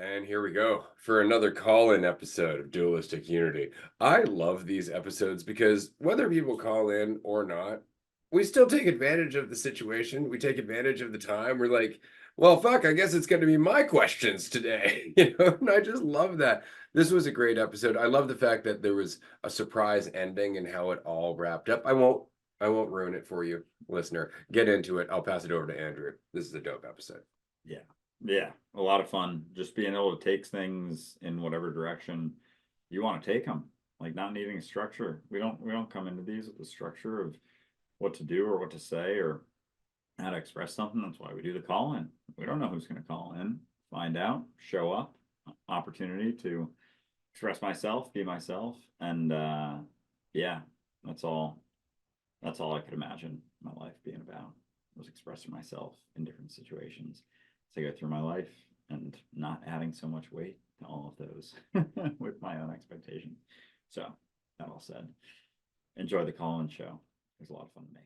And here we go for another call-in episode of Dualistic Unity. I love these episodes because whether people call in or not, we still take advantage of the situation. We take advantage of the time. We're like, well, fuck, I guess it's going to be my questions today. And I just love that. This was a great episode. I love the fact that there was a surprise ending and how it all wrapped up. I won't ruin it for you, listener. Get into it. I'll pass it over to Andrew. This is a dope episode. Yeah. Yeah. A lot of fun. Just being able to take things in whatever direction you want to take them. Like not needing a structure. We don't come into these with the structure of what to do or what to say or how to express something. That's why we do the call in. We don't know who's going to call in. Find out, show up, opportunity to express myself, be myself. And yeah, that's all I could imagine my life being about, was expressing myself in different situations to go through my life and not adding so much weight to all of those with my own expectations. So that all said, enjoy the call-in show. It was a lot of fun to make.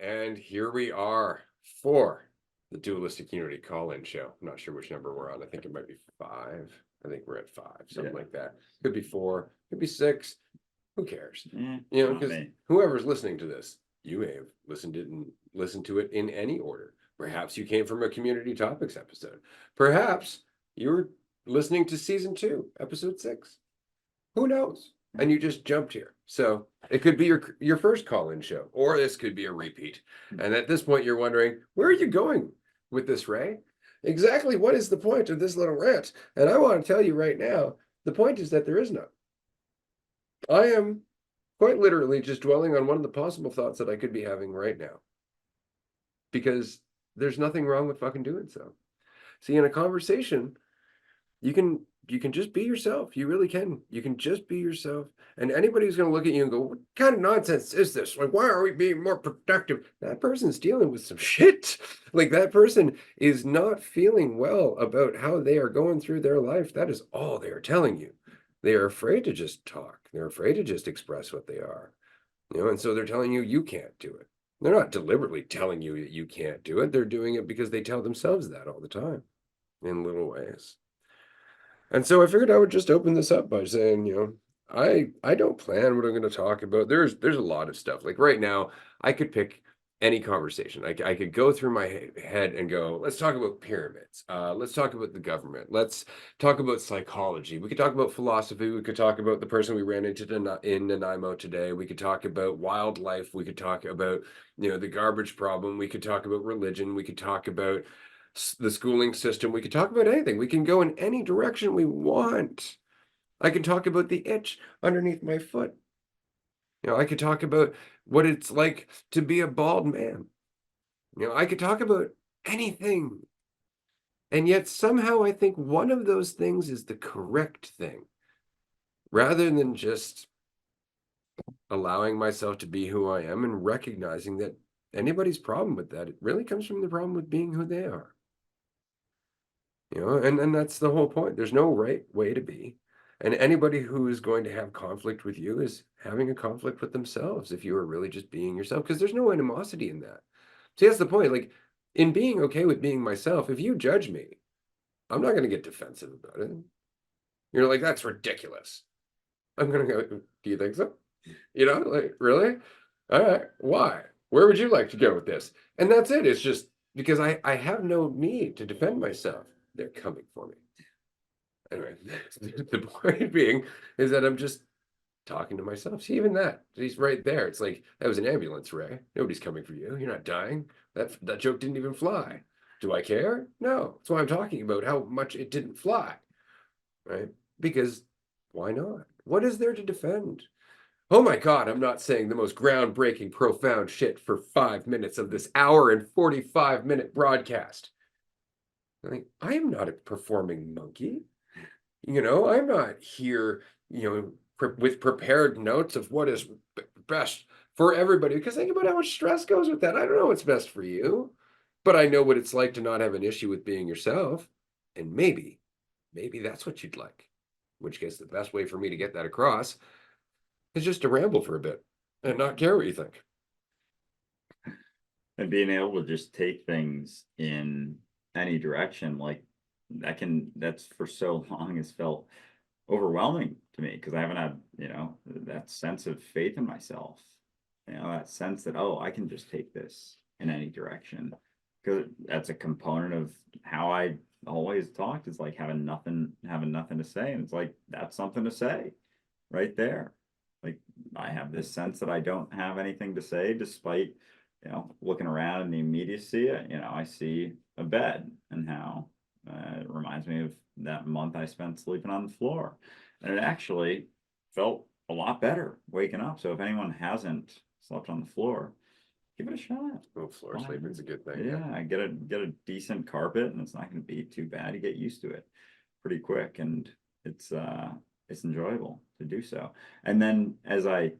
And here we are for the Dualistic Unity call-in show. I'm not sure which number we're on. I think it might be 5. I think we're at 5, something like that. Could be 4, could be 6. Who cares? Because whoever's listening to this, you may have listened to it in any order. Perhaps you came from a community topics episode. Perhaps you were listening to season 2, episode 6. Who knows? And you just jumped here. So it could be your first call-in show, or this could be a repeat. And at this point, you're wondering, where are you going with this, Ray? Exactly what is the point of this little rant? And I want to tell you right now, the point is that there is none. I am quite literally just dwelling on one of the possible thoughts that I could be having right now. Because there's nothing wrong with fucking doing so. See, in a conversation, you can just be yourself. You really can. You can just be yourself. And anybody who's going to look at you and go, what kind of nonsense is this? Like, why are we being more productive? That person's dealing with some shit. Like, that person is not feeling well about how they are going through their life. That is all they are telling you. They are afraid to just talk. They're afraid to just express what they are. And so they're telling you can't do it. They're not deliberately telling you that you can't do it. They're doing it because they tell themselves that all the time in little ways. And so I figured I would just open this up by saying, I don't plan what I'm going to talk about. There's a lot of stuff. Like right now, I could pick any conversation. I could go through my head and go, let's talk about pyramids. Let's talk about the government. Let's talk about psychology. We could talk about philosophy. We could talk about the person we ran into in Nanaimo today. We could talk about wildlife. We could talk about, the garbage problem. We could talk about religion. We could talk about the schooling system. We could talk about anything. We can go in any direction we want. I can talk about the itch underneath my foot. I could talk about what it's like to be a bald man. I could talk about anything. And yet somehow I think one of those things is the correct thing, rather than just allowing myself to be who I am and recognizing that anybody's problem with that, it really comes from the problem with being who they are. And that's the whole point. There's no right way to be. And anybody who is going to have conflict with you is having a conflict with themselves if you are really just being yourself, because there's no animosity in that. See, that's the point. Like, in being okay with being myself, if you judge me, I'm not going to get defensive about it. You're like, that's ridiculous. I'm going to go, do you think so? Like, really? All right. Why? Where would you like to go with this? And that's it. It's just because I have no need to defend myself. They're coming for me. Anyway, the point being is that I'm just talking to myself. See, even that, he's right there. It's like, that was an ambulance, Ray. Nobody's coming for you. You're not dying. That joke didn't even fly. Do I care? No. That's why I'm talking about how much it didn't fly, right? Because why not? What is there to defend? Oh my God, I'm not saying the most groundbreaking, profound shit for 5 minutes of this hour and 45-minute broadcast. I am not a performing monkey. I'm not here, with prepared notes of what is best for everybody. Because think about how much stress goes with that. I don't know what's best for you, but I know what it's like to not have an issue with being yourself. And maybe that's what you'd like. In which case, the best way for me to get that across is just to ramble for a bit and not care what you think. And being able to just take things in any direction, like that's for so long has felt overwhelming to me, because I haven't had, that sense of faith in myself, that sense that, oh, I can just take this in any direction, because that's a component of how I always talked, is like having nothing to say. And it's like, that's something to say right there. Like, I have this sense that I don't have anything to say, despite, looking around in the immediacy. I see a bed, and how it reminds me of that month I spent sleeping on the floor. And it actually felt a lot better waking up. So if anyone hasn't slept on the floor, give it a shot. Oh, floor sleeping is a good thing. Yeah, get a decent carpet, and it's not going to be too bad. You get used to it pretty quick, and it's enjoyable to do so. And then as I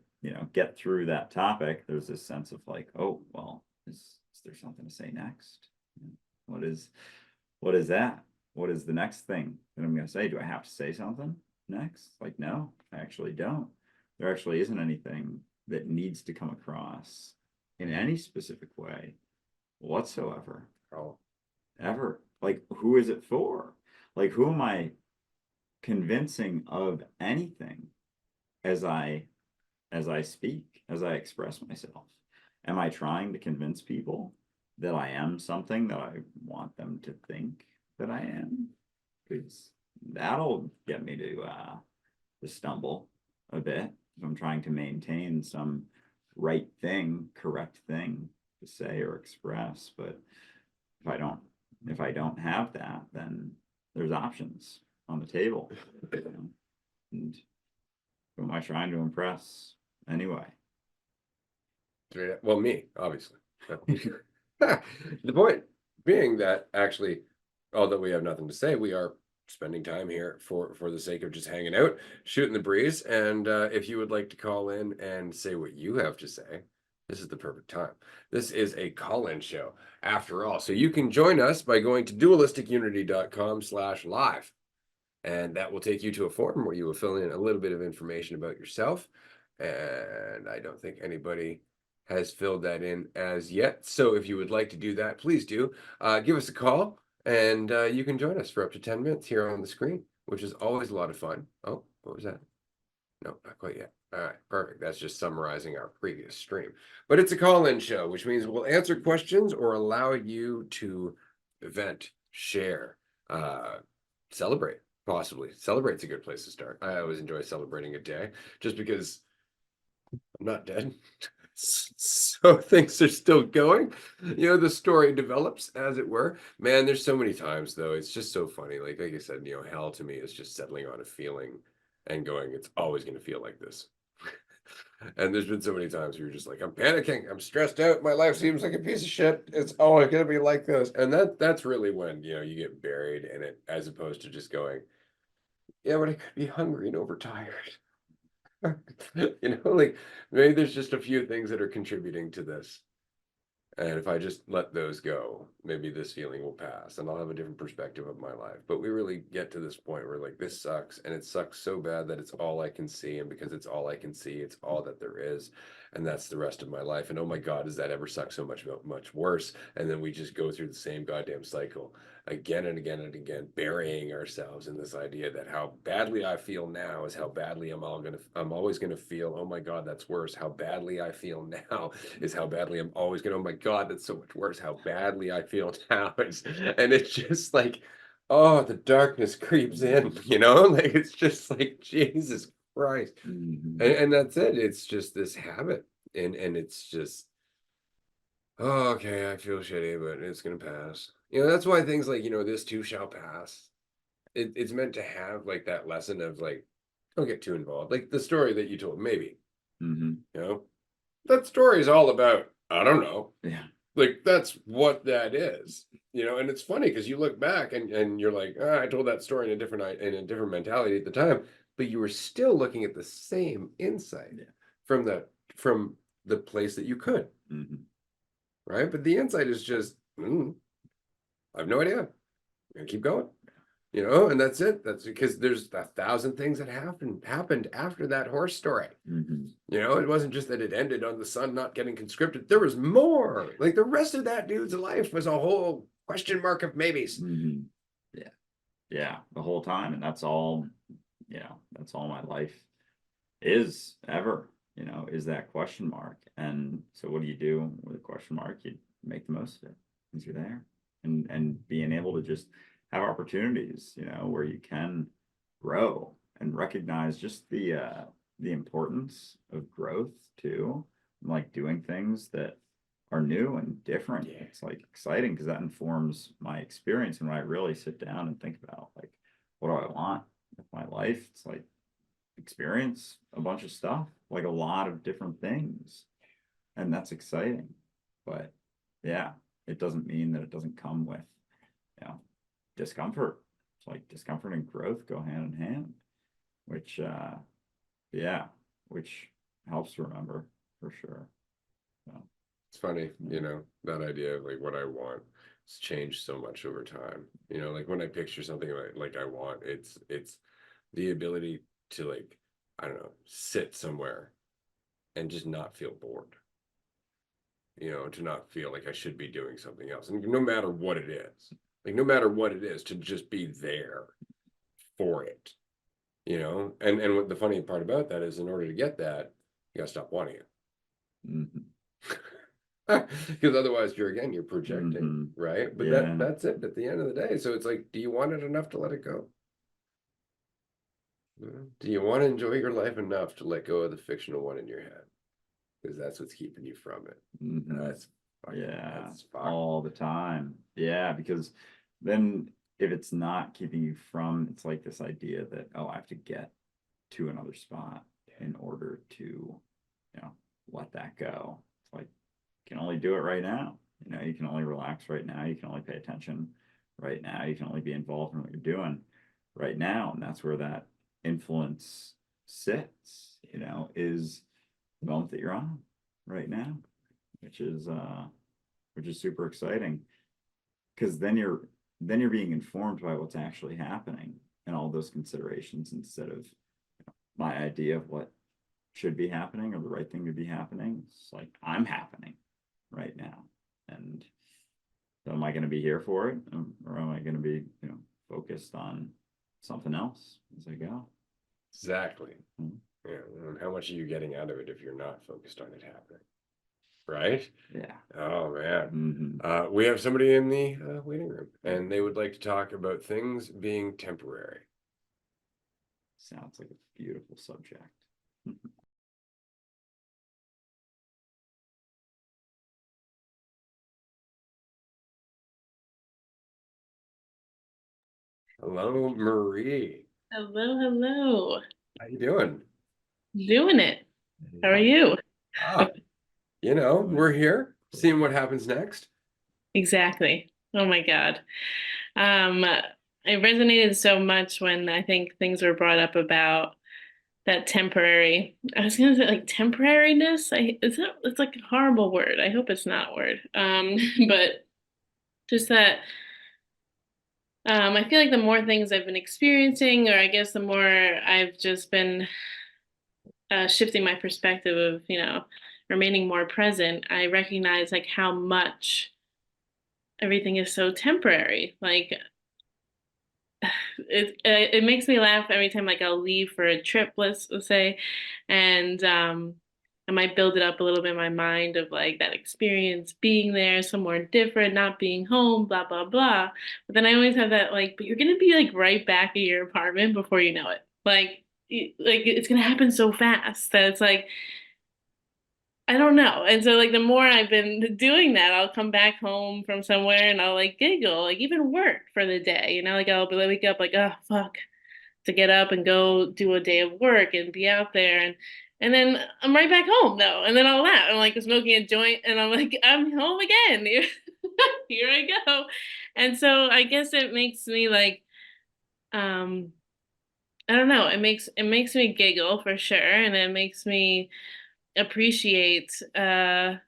get through that topic, there's this sense of like, oh, well, is there something to say next? What is that? What is the next thing that I'm going to say? Do I have to say something next? Like, no, I actually don't. There actually isn't anything that needs to come across in any specific way whatsoever. Oh, Ever. Like, who is it for? Like, who am I convincing of anything as I speak, as I express myself? Am I trying to convince people that I am something that I want them to think that I am? Because that'll get me to stumble a bit. I'm trying to maintain some right thing, correct thing to say or express. But if I don't have that, then there's options on the table. And who am I trying to impress anyway? well, me, obviously. The point being that actually, although we have nothing to say, we are spending time here for the sake of just hanging out, shooting the breeze. And if you would like to call in and say what you have to say, this is the perfect time. This is a call-in show after all. So you can join us by going to dualisticunity.com/live. And that will take you to a form where you will fill in a little bit of information about yourself. And I don't think anybody has filled that in as yet. So if you would like to do that, please do. Give us a call, and you can join us for up to 10 minutes here on the screen, which is always a lot of fun. Oh, what was that? No, not quite yet. All right, perfect. That's just summarizing our previous stream. But it's a call-in show, which means we'll answer questions or allow you to vent, share, celebrate. Possibly. Celebrate's a good place to start. I always enjoy celebrating a day just because I'm not dead. So things are still going. The story develops, as it were. Man, there's so many times, though. It's just so funny. Like I said, hell to me is just settling on a feeling and going, it's always going to feel like this. And there's been so many times where you're just like, I'm panicking, I'm stressed out, my life seems like a piece of shit, it's always going to be like this. And that's really when you get buried in it, as opposed to just going, yeah, but I could be hungry and overtired. Like maybe there's just a few things that are contributing to this. And if I just let those go, maybe this feeling will pass and I'll have a different perspective of my life. But we really get to this point where like, this sucks, and it sucks so bad that it's all I can see. And because it's all I can see, it's all that there is. And that's the rest of my life. And oh my God, does that ever suck so much worse? And then we just go through the same goddamn cycle again and again and again, burying ourselves in this idea that how badly I feel now is how badly I'm always gonna feel. Oh my God, that's worse. How badly I feel now is how badly I'm always gonna. Oh my God, that's so much worse. How badly I feel now and it's just like, oh, the darkness creeps in. Like it's just like Jesus Christ. And that's it. It's just this habit, and it's just, oh, okay, I feel shitty, but it's gonna pass. That's why things like, this too shall pass. It's meant to have like that lesson of like, don't get too involved. Like the story that you told, maybe. That story is all about, I don't know. Yeah. Like that's what that is. And it's funny because you look back and you're like, I told that story in a different mentality at the time, but you were still looking at the same insight from the place that you could. Right? But the insight is just, I have no idea. I'm gonna keep going. And that's it. That's because there's 1,000 things that happened after that horse story. It wasn't just that it ended on the son not getting conscripted. There was more. Like the rest of that dude's life was a whole question mark of maybes. Yeah. yeah, the whole time. And that's all, that's all my life is ever, is that question mark. And so what do you do with a question mark? You make the most of it because you're there, and being able to just have opportunities, where you can grow and recognize just the importance of growth too, and like doing things that are new and different. Yeah. It's like exciting because that informs my experience. And when I really sit down and think about like, what do I want with my life? It's like experience a bunch of stuff, like a lot of different things. And that's exciting. But yeah, it doesn't mean that it doesn't come with, discomfort. It's like discomfort and growth go hand in hand, which which helps to remember for sure. So, It's funny, that idea of like what I want has changed so much over time. Like when I picture something like I want, it's the ability to, like, I don't know, sit somewhere and just not feel bored. To not feel like I should be doing something else. And no matter what it is, to just be there for it. And what the funny part about that is, in order to get that, you gotta stop wanting it. Because otherwise you're projecting, right? But Yeah. that's it at the end of the day. So it's like, do you want it enough to let it go? Do you want to enjoy your life enough to let go of the fictional one in your head? Because that's what's keeping you from it. That's all the time. Yeah, because then if it's not keeping you from, it's like this idea that, oh, I have to get to another spot in order to, let that go. It's like, you can only do it right now. You can only relax right now. You can only pay attention right now. You can only be involved in what you're doing right now. And that's where that influence sits, is the moment that you're on right now, which is super exciting, because then you're being informed by what's actually happening and all those considerations, instead of my idea of what should be happening or the right thing to be happening. It's like, I'm happening right now, and so am I going to be here for it, or am I going to be focused on something else as I go? Exactly. Yeah. And how much are you getting out of it if you're not focused on it happening? Right? Yeah. Oh man. We have somebody in the waiting room, and they would like to talk about things being temporary. Sounds like a beautiful subject. Hello, Marie. Hello, hello. How you doing? Doing it. How are you? We're here seeing what happens next. Exactly. Oh my God. It resonated so much when I think things were brought up about that temporary. I was gonna say like temporariness. It's like a horrible word. I hope it's not a word. But just that I feel like the more things I've been experiencing, or I guess the more I've just been shifting my perspective of, remaining more present, I recognize like how much everything is so temporary. Like it makes me laugh every time like I'll leave for a trip, let's say, and I might build it up a little bit in my mind of like that experience being there somewhere different, not being home, blah blah blah. But then I always have that like, but you're gonna be like right back in your apartment before you know it. Like it's gonna happen so fast that it's like I don't know. And so like the more I've been doing that, I'll come back home from somewhere and I'll like giggle, like even work for the day, like I'll be wake up like, oh fuck, to get up and go do a day of work and be out there, and then I'm right back home though. And then I'll laugh. I'm like smoking a joint and I'm like, I'm home again. Here I go. And so I guess it makes me like I don't know, it makes me giggle for sure, and it makes me appreciate the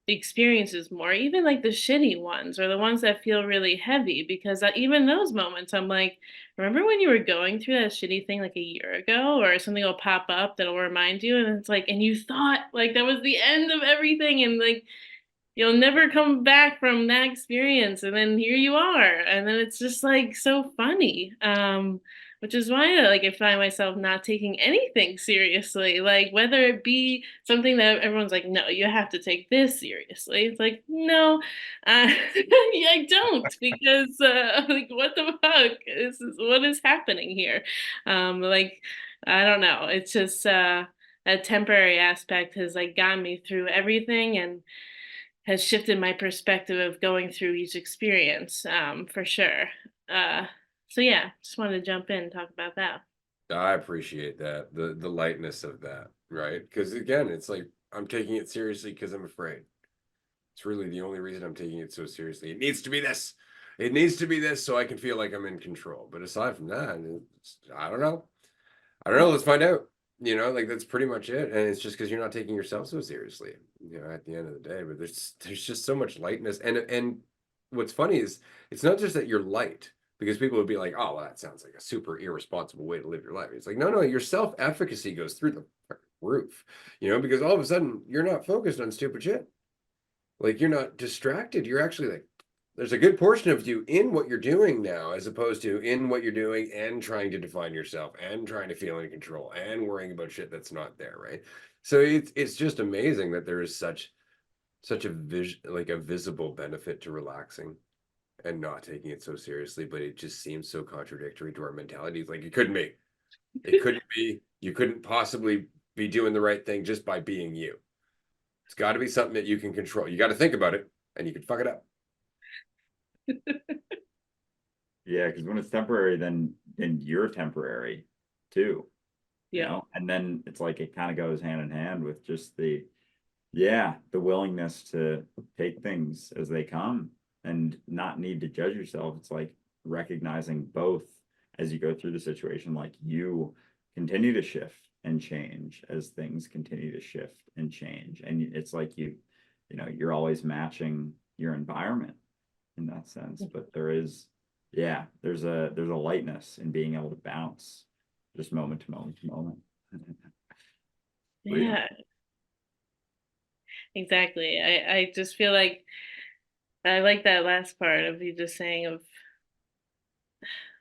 experiences more, even like the shitty ones or the ones that feel really heavy, because even those moments I'm like, remember when you were going through that shitty thing like a year ago, or something will pop up that'll remind you, and it's like, and you thought like that was the end of everything, and like you'll never come back from that experience, and then here you are, and then it's just like so funny, which is why like I find myself not taking anything seriously, like whether it be something that everyone's like, no, you have to take this seriously. It's like, no, yeah, I don't, because like what the fuck is what is happening here? Like I don't know, it's just a temporary aspect has like gotten me through everything, and has shifted my perspective of going through each experience, for sure. Uh, so yeah, just wanted to jump in and talk about that. I appreciate that, the lightness of that, right? Because again, it's like I'm taking it seriously because I'm afraid. It's really the only reason I'm taking it so seriously. It needs to be this. It needs to be this so I can feel like I'm in control. But aside from that, I don't know. I don't know. Let's find out. You know, like that's pretty much it. And it's just because you're not taking yourself so seriously, you know, at the end of the day. But there's just so much lightness. And what's funny is it's not just that you're light, because people would be like, oh, well, that sounds like a super irresponsible way to live your life. It's like, no, your self-efficacy goes through the roof, you know, because all of a sudden you're not focused on stupid shit. Like you're not distracted. You're actually like, there's a good portion of you in what you're doing now, as opposed to in what you're doing and trying to define yourself and trying to feel in control and worrying about shit that's not there, right? So it's just amazing that there is such a vision, like a visible benefit to relaxing and not taking it so seriously, but it just seems so contradictory to our mentalities. Like it couldn't be. It couldn't be. You couldn't possibly be doing the right thing just by being you. It's got to be something that you can control. You got to think about it, and you can fuck it up. Yeah, because when it's temporary, then you're temporary too. You Yeah. know, and then it's like it kind of goes hand in hand with just the willingness to take things as they come and not need to judge yourself. It's like recognizing both as you go through the situation, like you continue to shift and change as things continue to shift and change. And it's like you know, you're always matching your environment in that sense. But there's a lightness in being able to bounce just moment to moment to moment. Freedom. Yeah, exactly. I just feel I like that last part of you just saying of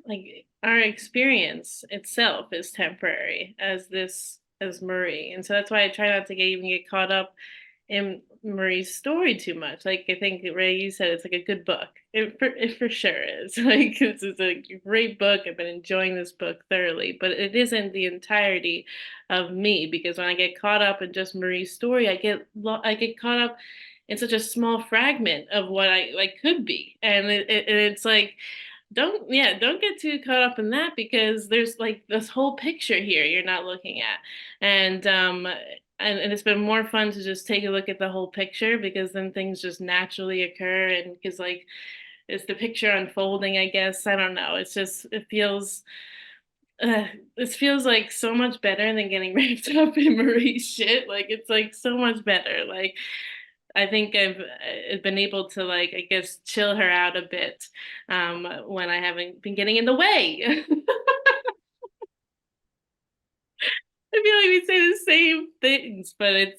like our experience itself is temporary as Marie. And so that's why I try not to even get caught up in Marie's story too much. Like I think Ray, you said it's like a good book. It for sure is. Like this is a great book. I've been enjoying this book thoroughly, but it isn't the entirety of me, because when I get caught up in just Marie's story, I get caught up in such a small fragment of what I like could be, and it's like don't get too caught up in that, because there's like this whole picture here you're not looking at, and and it's been more fun to just take a look at the whole picture, because then things just naturally occur, and because like it's the picture unfolding, I guess. I don't know, it's just uh, this feels like so much better than getting wrapped up in Marie's shit. Like it's like so much better. Like I think I've been able to like I guess chill her out a bit, when I haven't been getting in the way. I feel like we say the same things, but it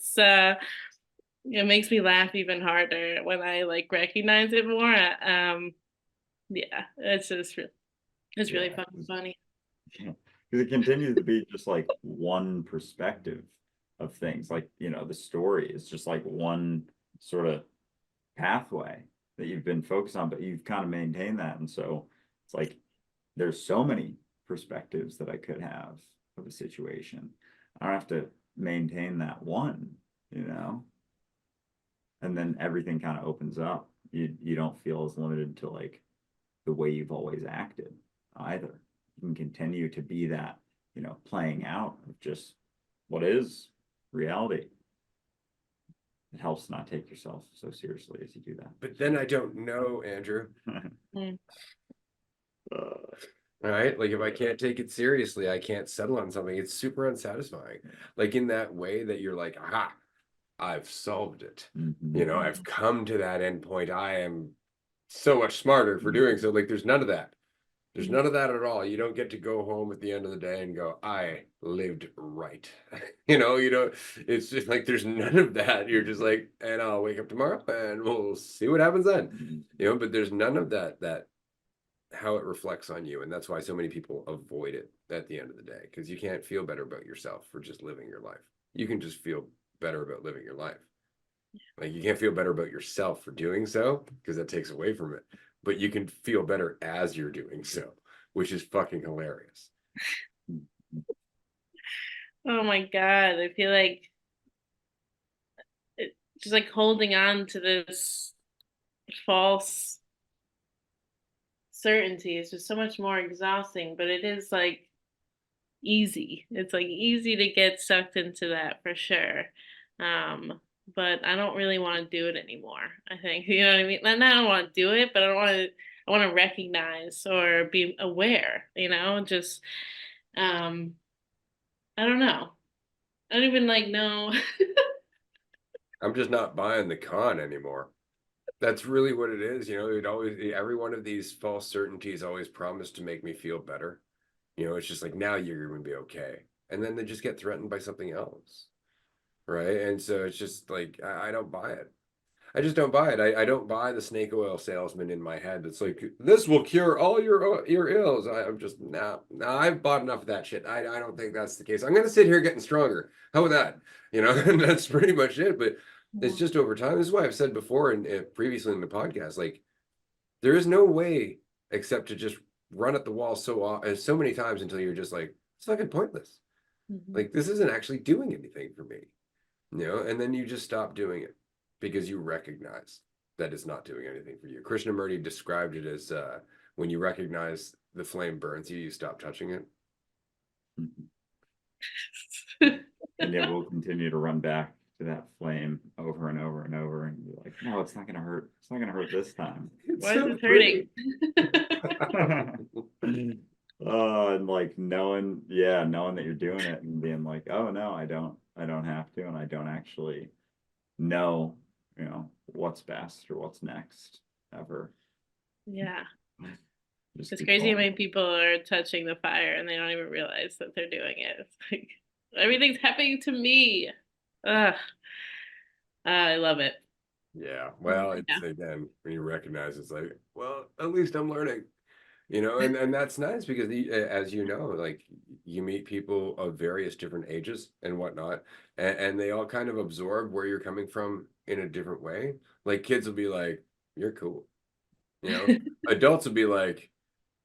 makes me laugh even harder when I like recognize it more. Yeah, it's really Yeah, fucking funny. because it continues to be just like one perspective of things. Like, you know, the story is just like one sort of pathway that you've been focused on, but you've kind of maintained that. And so it's like there's so many perspectives that I could have of a situation. I don't have to maintain that one, you know, and then everything kind of opens up. You don't feel as limited to like the way you've always acted either. You can continue to be that, you know, playing out of just what is reality. It helps not take yourself so seriously as you do that. But then I don't know, Andrew. Mm. Right? Like if I can't take it seriously, I can't settle on something. It's super unsatisfying. Like in that way that you're like, aha, I've solved it. You know, I've come to that end point. I am so much smarter for doing so. Like there's none of that. There's Mhm. none of that at all. You don't get to go home at the end of the day and go, I lived right. You know, it's just like there's none of that. You're just like, and I'll wake up tomorrow and we'll see what happens then. You know, but there's none of that how it reflects on you. And that's why so many people avoid it at the end of the day, because you can't feel better about yourself for just living your life. You can just feel better about living your life. Like you can't feel better about yourself for doing so because that takes away from it. But you can feel better as you're doing so, which is fucking hilarious. Oh my God. I feel like just like holding on to this false certainty is just so much more exhausting, but it is like easy. It's like easy to get sucked into that for sure. But I don't really want to do it anymore. I think, you know what I mean? And I don't want to do it, but I want to recognize or be aware, you know, just, um, I don't know. I don't even like know. I'm just not buying the con anymore. That's really what it is. You know, it always, every one of these false certainties always promised to make me feel better. You know, it's just like now you're going to be okay. And then they just get threatened by something else. Right. And so it's just like, I don't buy it. I just don't buy it. I don't buy the snake oil salesman in my head that's like, this will cure all your ills. I'm just, nah, I've bought enough of that shit. I don't think that's the case. I'm going to sit here getting stronger. How about that? You know, and that's pretty much it. But it's just over time. This is why I've said before and previously in the podcast, like, there is no way except to just run at the wall so many times until you're just like, it's fucking pointless. Mhm. Like, this isn't actually doing anything for me. You know, and then you just stop doing it because you recognize that it's not doing anything for you. Krishnamurti described it as when you recognize the flame burns you, you stop touching it. And yet we'll continue to run back to that flame over and over and over and be like, no, it's not gonna hurt. It's not gonna hurt this time. It's Why is so this pretty. hurting? And like knowing that you're doing it and being like, oh no, I don't have to, and I don't actually know, you know, what's best or what's next ever. Yeah. Just It's keep crazy how going. many people are touching the fire and they don't even realize that they're doing it. It's like everything's happening to me. Ugh. I love it. Yeah. Well, Yeah. it's again, when you recognize it's like, well, at least I'm learning. You know, and that's nice because as you know, like you meet people of various different ages and whatnot, and they all kind of absorb where you're coming from in a different way. Like kids will be like, "You're cool," you know. Adults will be like,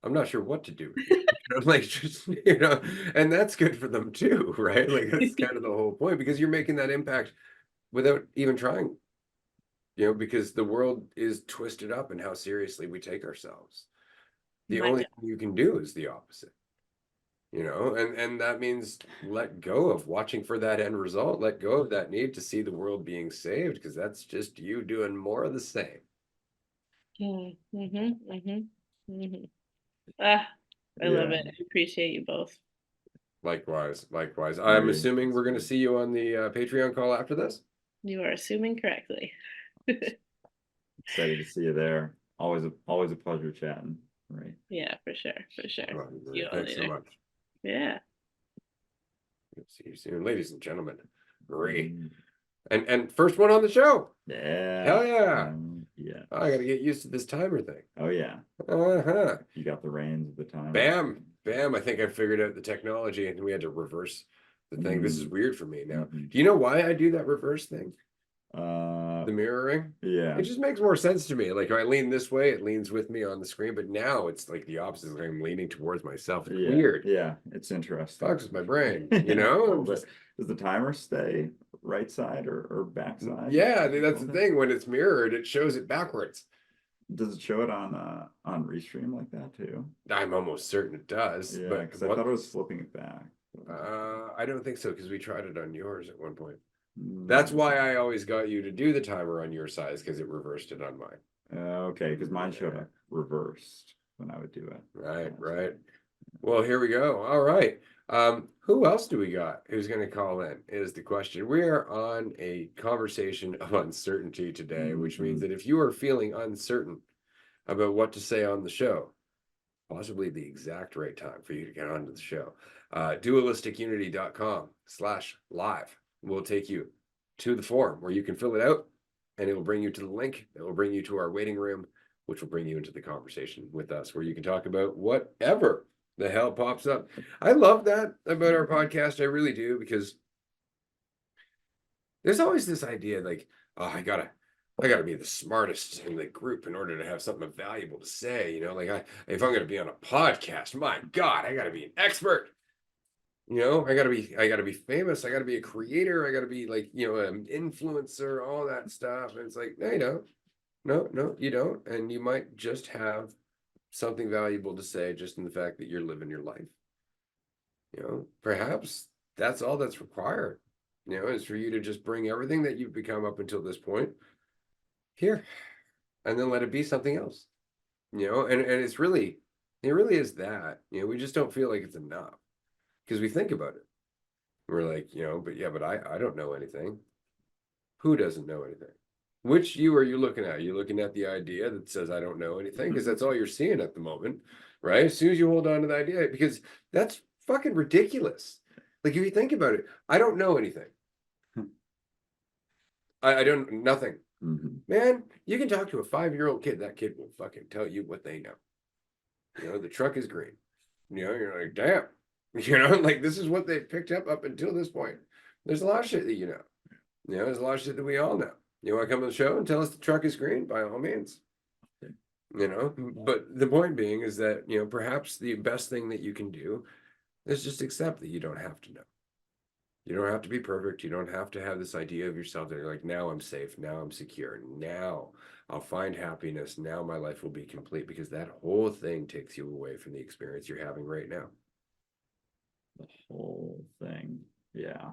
"I'm not sure what to do with you." You know, like just and that's good for them too, right? Like that's kind of the whole point because you're making that impact without even trying. You know, because the world is twisted up in how seriously we take ourselves. The My only God. thing you can do is the opposite, you know, and that means let go of watching for that end result, let go of that need to see the world being saved, because that's just you doing more of the same. Ah, I love Yeah. it. I appreciate you both. Likewise. I'm Very assuming we're going to see you on the Patreon call after this. You are assuming correctly. excited to see you there. Always a pleasure chatting. Right. Yeah, for sure. For sure. Well, See you all thanks so later. much. Yeah. See you soon, ladies and gentlemen. Marie, Mm, and first one on the show. yeah. Hell yeah! Yeah. I got to get used to this timer thing. Oh yeah. Uh-huh. You got the reins of the time. Bam. I think I figured out the technology and we had to reverse the thing. This is weird for me now. Mhm. Do you know why I do that reverse thing? Uh, The mirroring? yeah. It just makes more sense to me. Like if I lean this way, it leans with me on the screen, but now it's like the opposite. Like I'm leaning towards myself. It's Yeah. weird. Yeah. It's interesting. Fucks with my brain, you know? Well, I'm just, does the timer stay right side or back side? yeah, I mean, that's the thing. When it's mirrored, it shows it backwards. Does it show it on Restream like that too? I'm almost certain it does. Yeah, But because I thought it was flipping it back. I don't think so because we tried it on yours at one point. Mm. That's why I always got you to do the timer on your size because it reversed it on mine. Okay, because mine showed up reversed when I would do it. Right. Well, here we go. All right. Who else do we got who's going to call in is the question. We are on a conversation of uncertainty today, which means that if you are feeling uncertain about what to say on the show, possibly the exact right time for you to get onto the show. Dualisticunity.com/live will take you to the form where you can fill it out, and it will bring you to the link that will bring you to our waiting room, which will bring you into the conversation with us, where you can talk about whatever the hell pops up. I love that about our podcast. I really do, because there's always this idea like, oh, I gotta be the smartest in the group in order to have something valuable to say. You know, like if I'm gonna be on a podcast, my God, I gotta be an expert. You know, I gotta be famous. I gotta be a creator. I gotta be like, you know, an influencer, all that stuff. And it's like, no, you don't. No, you don't. And you might just have something valuable to say just in the fact that you're living your life. You know, perhaps that's all that's required, you know, is for you to just bring everything that you've become up until this point here, and then let it be something else, you know. And it really is that, you know, we just don't feel like it's enough, because we think about it. We're like, you know, but yeah, but I don't know anything. Who doesn't know anything? Which you are you looking at? You're looking at the idea that says I don't know anything, because that's all you're seeing at the moment, right? As soon as you hold on to the idea, because that's fucking ridiculous. Like, if you think about it, I don't know anything. I don't nothing. Man, you can talk to a 5-year-old kid. That kid will fucking tell you what they know. You know, the truck is green. You know, you're like, damn. You know, like, this is what they picked up until this point. There's a lot of shit that you know. You know, there's a lot of shit that we all know. You want to come on the show and tell us the truck is green? By all means. You know, but the point being is that, you know, perhaps the best thing that you can do is just accept that you don't have to know. You don't have to be perfect. You don't have to have this idea of yourself that you're like, now I'm safe. Now I'm secure. Now I'll find happiness. Now my life will be complete, because that whole thing takes you away from the experience you're having right now. The whole thing. Yeah.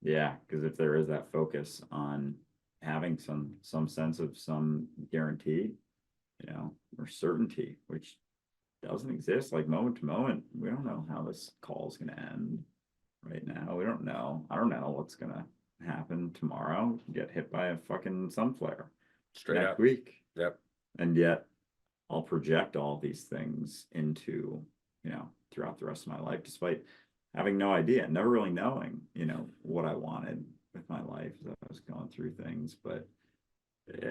Yeah. Because if there is that focus on having some sense of some guarantee, you know, or certainty, which doesn't exist, like moment to moment, we don't know how this call is going to end right now. We don't know. I don't know what's going to happen tomorrow. Get hit by a fucking sun flare Straight next up. week. Yep. And yet I'll project all these things into, you know, throughout the rest of my life, despite having no idea, never really knowing, you know, what I wanted with my life as I was going through things, but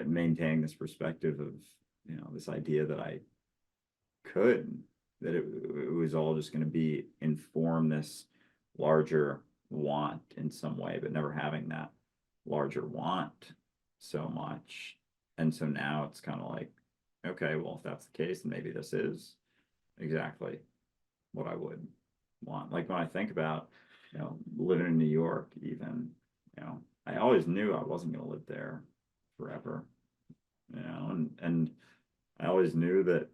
maintaining this perspective of, you know, this idea that I could, that it was all just going to be inform this larger want in some way, but never having that larger want so much. And so now it's kind of like, okay, well, if that's the case, then maybe this is exactly what I would want. Like when I think about, you know, living in New York, even, you know, I always knew I wasn't going to live there forever, you know, and I always knew that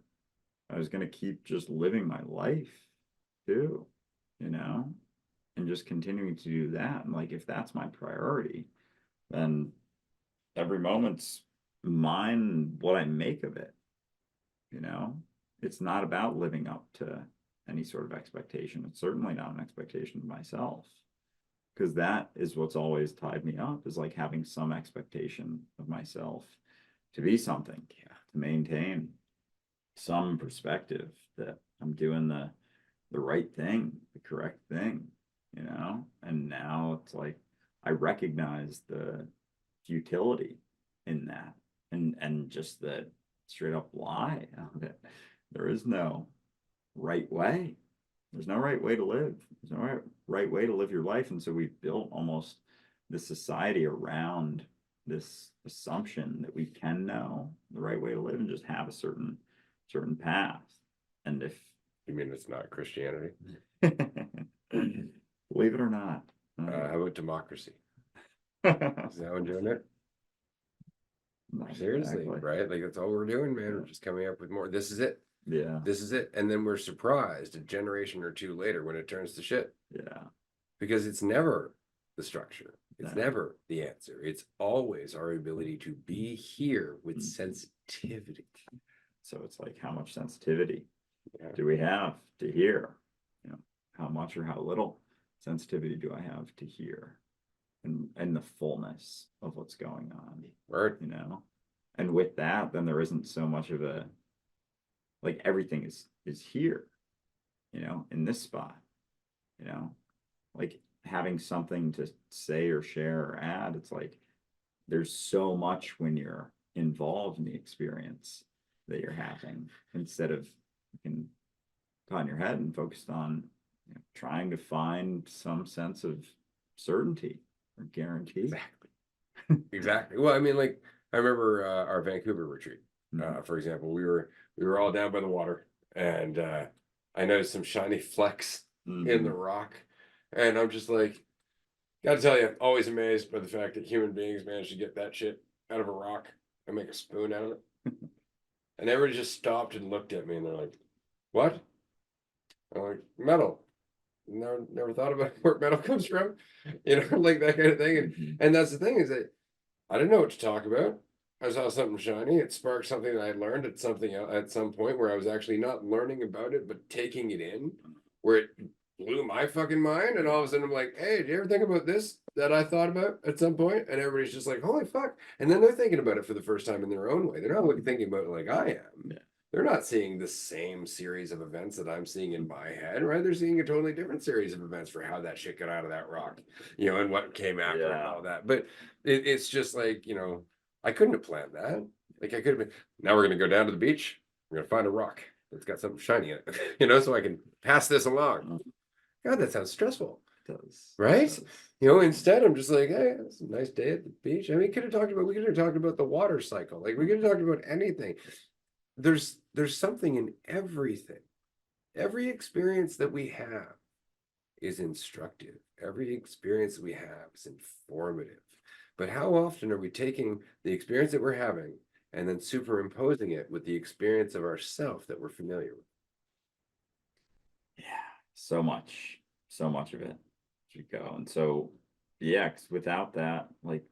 I was going to keep just living my life too, you know, and just continuing to do that. And like, if that's my priority, then every moment's mine, what I make of it, you know. It's not about living up to any sort of expectation. It's certainly not an expectation of myself, because that is what's always tied me up, is like having some expectation of myself to be something, to maintain some perspective that I'm doing the right thing, the correct thing, you know. And now it's like I recognize the futility in that, and just the straight up lie that there is no right way. There's no right way to live. There's no right way to live your life. And so we've built almost this society around this assumption that we can know the right way to live and just have a certain path. And if You mean it's not Christianity? believe it or not, How about democracy? not Is that one doing it? Seriously, exactly. right? Like, that's all we're doing, man. We're just coming up with more. This is it. Yeah, This is it. And then we're surprised a generation or two later when it turns to shit, yeah, because it's never the structure. It's No. never the answer. It's always our ability to be here with sensitivity. so it's like, how much sensitivity Yeah. do we have to hear? You know, how much or how little sensitivity do I have to hear, and the fullness of what's going on, Word. you know? And with that, then there isn't so much of a, like, everything is is here, you know, in this spot, you know, like having something to say or share or add. It's like there's so much when you're involved in the experience that you're having, instead of being caught in your head and focused on, you know, trying to find some sense of certainty or guarantee. Exactly. Exactly. Well, I mean, like I remember our Vancouver retreat. Mhm. For example, we were all down by the water, and I noticed some shiny flecks in the Mhm. rock, and I'm just like, gotta tell you, always amazed by the fact that human beings managed to get that shit out of a rock and make a spoon out of it. And everybody just stopped and looked at me, and they're like, "What?" I'm like, "Metal." Never thought about where metal comes from, you know, like that kind of thing. Mhm. And that's the thing, is that I didn't know what to talk about. I saw something shiny. It sparked something that I learned at at some point where I was actually not learning about it, but taking it in, where it blew my fucking mind. And all of a sudden I'm like, hey, did you ever think about this that I thought about at some point? And everybody's just like, holy fuck. And then they're thinking about it for the first time in their own way. They're not thinking about it like I am. Yeah. They're not seeing the same series of events that I'm seeing in my head, right? They're seeing a totally different series of events for how that shit got out of that rock, you know, and what came after and Yeah. all that. But it's just like, you know, I couldn't have planned that. Like I could have been, now we're gonna go down to the beach. We're gonna find a rock that's got something shiny in it, you know, so I can pass this along. God, that sounds stressful, It does. right? It does. You know, instead I'm just like, hey, it's a nice day at the beach. I mean, we could have talked about the water cycle. Like we could have talked about anything. There's something in everything. Every experience that we have is instructive. Every experience we have is informative. But how often are we taking the experience that we're having and then superimposing it with the experience of ourself that we're familiar with? Yeah, so much of it should go. And so, yeah, 'cause without that, like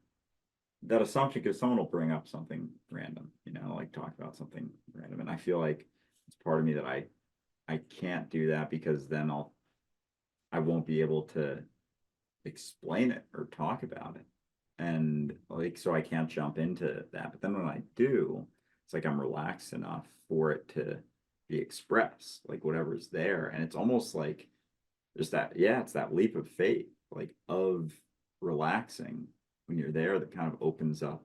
that assumption, because someone will bring up something random, you know, like talk about something random. And I feel like it's part of me that I can't do that, because then I won't be able to explain it or talk about it. And like, so I can't jump into that. But then when I do, it's like I'm relaxed enough for it to be expressed, like whatever's there. And it's almost like there's that, yeah, it's that leap of faith, like of relaxing when you're there, that kind of opens up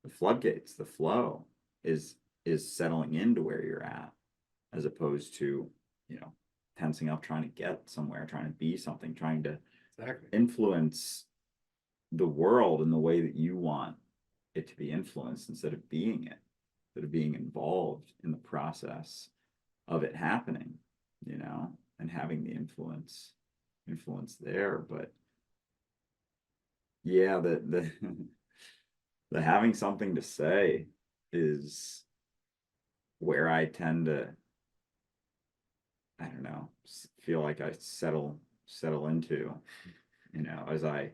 the floodgates. The flow is settling into where you're at, as opposed to, you know, tensing up, trying to get somewhere, trying to be something, trying to Exactly. influence the world in the way that you want it to be influenced, instead of being it, instead of being involved in the process of it happening, you know, and having the influence there. But yeah, the the having something to say is where I tend to, I don't know, feel like I settle into, you know, as I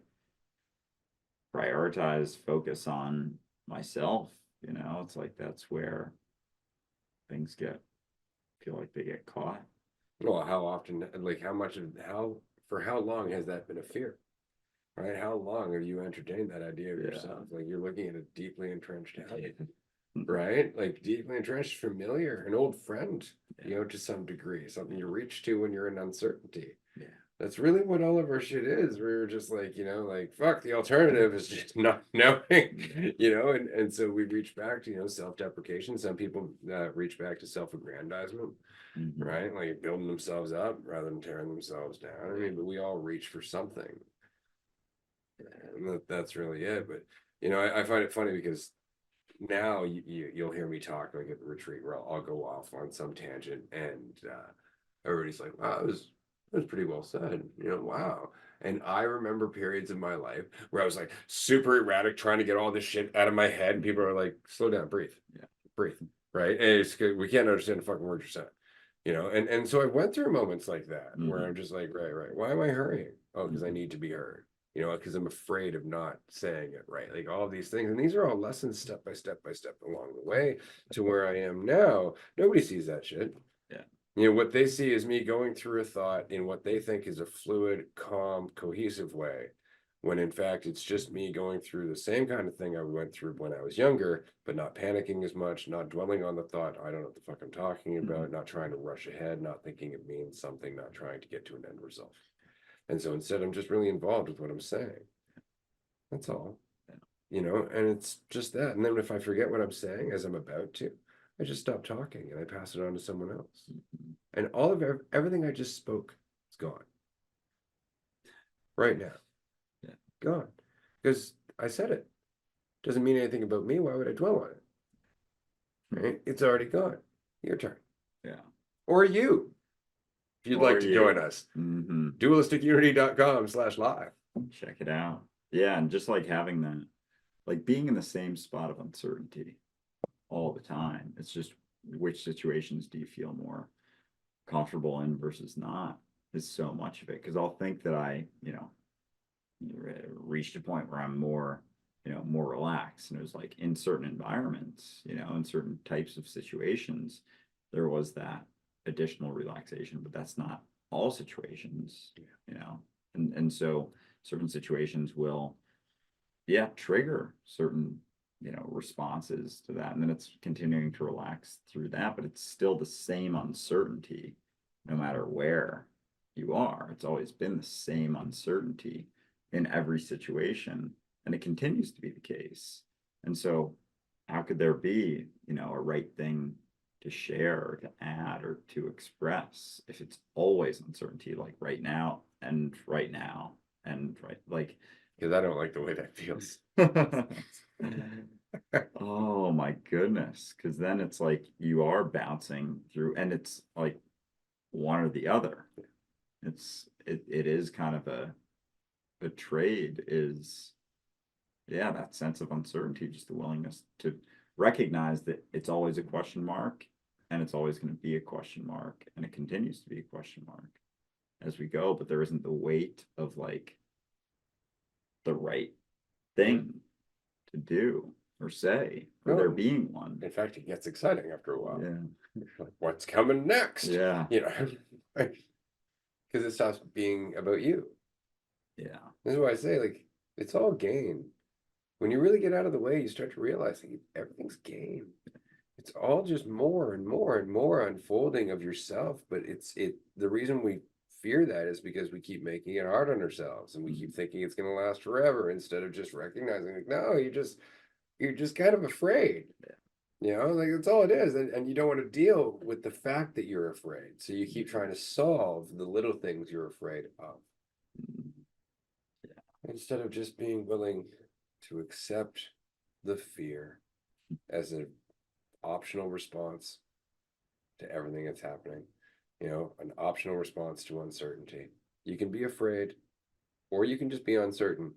prioritize, focus on myself, you know. It's like that's where things feel like they get caught. Well, how often, like for how long has that been a fear? Right? How long have you entertained that idea of Yeah. yourself? Like you're looking at a deeply entrenched habit, right? Like deeply entrenched, familiar, an old friend, you know, to some degree, something you reach to when you're in uncertainty. Yeah. That's really what all of our shit is. We were just like, you know, like fuck, the alternative is just not knowing, you know, and so we reach back to, you know, self-deprecation. Some people reach back to self-aggrandizement, Mhm. right? Like building themselves up rather than tearing themselves down. I mean, but we all reach for something. And that's really it. But you know, I find it funny because now you'll hear me talk like at the retreat where I'll go off on some tangent, and everybody's like, wow, that was pretty well said, you know, wow. And I remember periods of my life where I was like super erratic, trying to get all this shit out of my head, and people are like, slow down, breathe, Yeah. breathe, right? And it's good, we can't understand the fucking words you're saying, you know. And so I went through moments like that where Mhm. I'm just like, right, why am I hurrying? Oh, because I need to be heard, you know, because I'm afraid of not saying it right, like all these things. And these are all lessons step by step along the way to where I am now. Nobody sees that shit. Yeah. You know, what they see is me going through a thought in what they think is a fluid, calm, cohesive way, when in fact it's just me going through the same kind of thing I went through when I was younger, but not panicking as much, not dwelling on the thought, I don't know what the fuck I'm talking about, not trying to rush ahead, not thinking it means something, not trying to get to an end result. And so instead, I'm just really involved with what I'm saying. That's all. You know, and it's just that. And then if I forget what I'm saying as I'm about to, I just stop talking and I pass it on to someone else. And all of everything I just spoke is gone. Right now. Yeah. Gone. Because I said it. Doesn't mean anything about me. Why would I dwell on it? Right? It's already gone. Your turn. Yeah. Or you. If you'd like to join us. Dualisticunity.com/live. Check it out. Yeah, and just like having that, like being in the same spot of uncertainty all the time. It's just which situations do you feel more comfortable in versus not is so much of it. Because I'll think that I, reached a point where I'm more, more relaxed. And it was like in certain environments, in certain types of situations, there was that additional relaxation, but that's not all situations, and so certain situations will trigger certain responses to that, and then it's continuing to relax through that, but it's still the same uncertainty no matter where you are. It's always been the same uncertainty in every situation, and it continues to be the case. And so how could there be a right thing to share or to add or to express if it's always uncertainty, like right now and right now and right, like, because I don't like the way that feels. Oh my goodness, because then it's like you are bouncing through, and it's like one or the other. It is kind of a trade, is that sense of uncertainty, just the willingness to recognize that it's always a question mark, and it's always going to be a question mark, and it continues to be a question mark as we go, but there isn't the weight of like the right thing to do or say, or there being one. In fact, it gets exciting after a while. Yeah. Like, what's coming next? Yeah. Because it stops being about you. Yeah. This is why I say, like, it's all game. When you really get out of the way, you start to realize that everything's game. It's all just more and more and more unfolding of yourself. But the reason we fear that is because we keep making it hard on ourselves, and we keep thinking it's going to last forever instead of just recognizing, like, no, you're just kind of afraid. Like that's all it is. And you don't want to deal with the fact that you're afraid. So you keep trying to solve the little things you're afraid of. Instead of just being willing to accept the fear as an optional response to everything that's happening, an optional response to uncertainty. You can be afraid, or you can just be uncertain,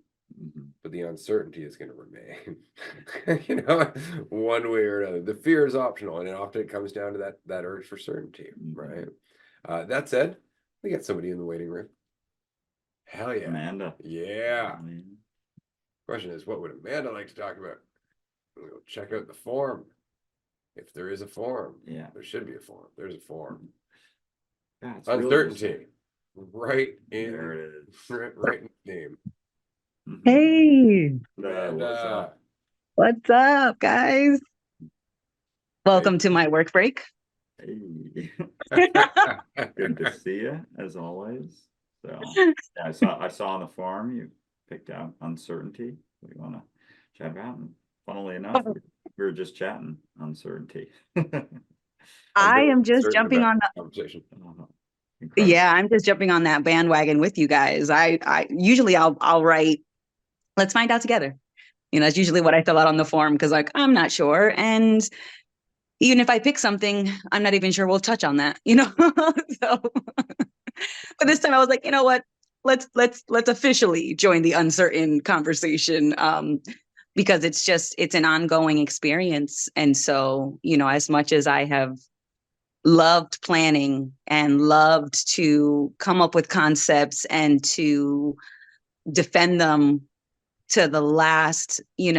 but the uncertainty is going to remain, one way or another. The fear is optional, and often it comes down to that urge for certainty, right? That said, we got somebody in the waiting room. Hell yeah. Amanda. Yeah. Question is, what would Amanda like to talk about? We'll check out the form. If there is a form. Yeah. There should be a form. There's a form. Yeah, it's Uncertainty. Right in there it is. Right in the name. Hey, And what's up, guys? Welcome to my work break. Hey. Good to see you as always. So yeah, I saw on the forum you picked out uncertainty. We want to chat about, and funnily enough, we were just chatting uncertainty. I am just jumping on the conversation. Incredible. Yeah, I'm just jumping on that bandwagon with you guys. I usually I'll write, let's find out together. That's usually what I fill out on the form, because like I'm not sure, and even if I pick something, I'm not even sure we'll touch on that. So, but this time I was like, you know what? Let's officially join the uncertain conversation, because it's an ongoing experience, and so as much as I have loved planning and loved to come up with concepts and to defend them to the last, to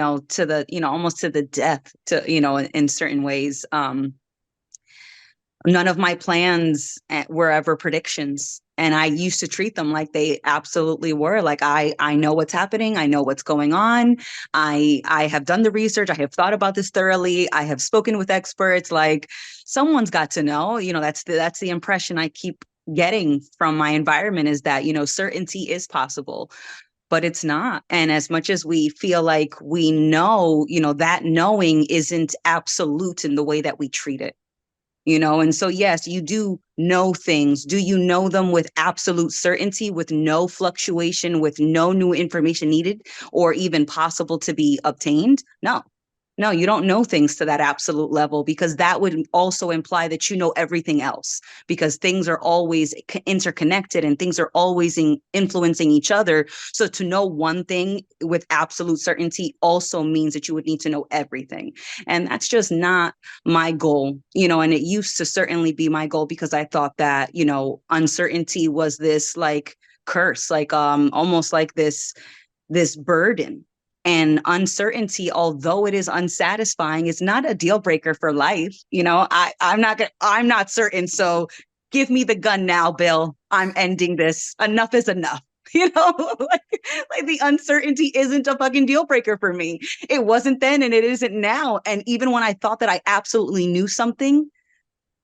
the, almost to the death, to, in certain ways. None of my plans were ever predictions. And I used to treat them like they absolutely were. Like, I know what's happening. I know what's going on. I have done the research. I have thought about this thoroughly. I have spoken with experts. Like, someone's got to know, that's the impression I keep getting from my environment, is that, certainty is possible, but it's not. And as much as we feel like we know, that knowing isn't absolute in the way that we treat it. And so, yes, you do know things. Do you know them with absolute certainty, with no fluctuation, with no new information needed or even possible to be obtained? No, you don't know things to that absolute level, because that would also imply that you know everything else, because things are always interconnected and things are always influencing each other. So to know one thing with absolute certainty also means that you would need to know everything. And that's just not my goal, and it used to certainly be my goal, because I thought that, uncertainty was this like curse, like almost like this burden. And uncertainty, although it is unsatisfying, is not a deal breaker for life. I'm not certain. So give me the gun now, Bill. I'm ending this. Enough is enough. Like the uncertainty isn't a fucking deal breaker for me. It wasn't then and it isn't now. And even when I thought that I absolutely knew something,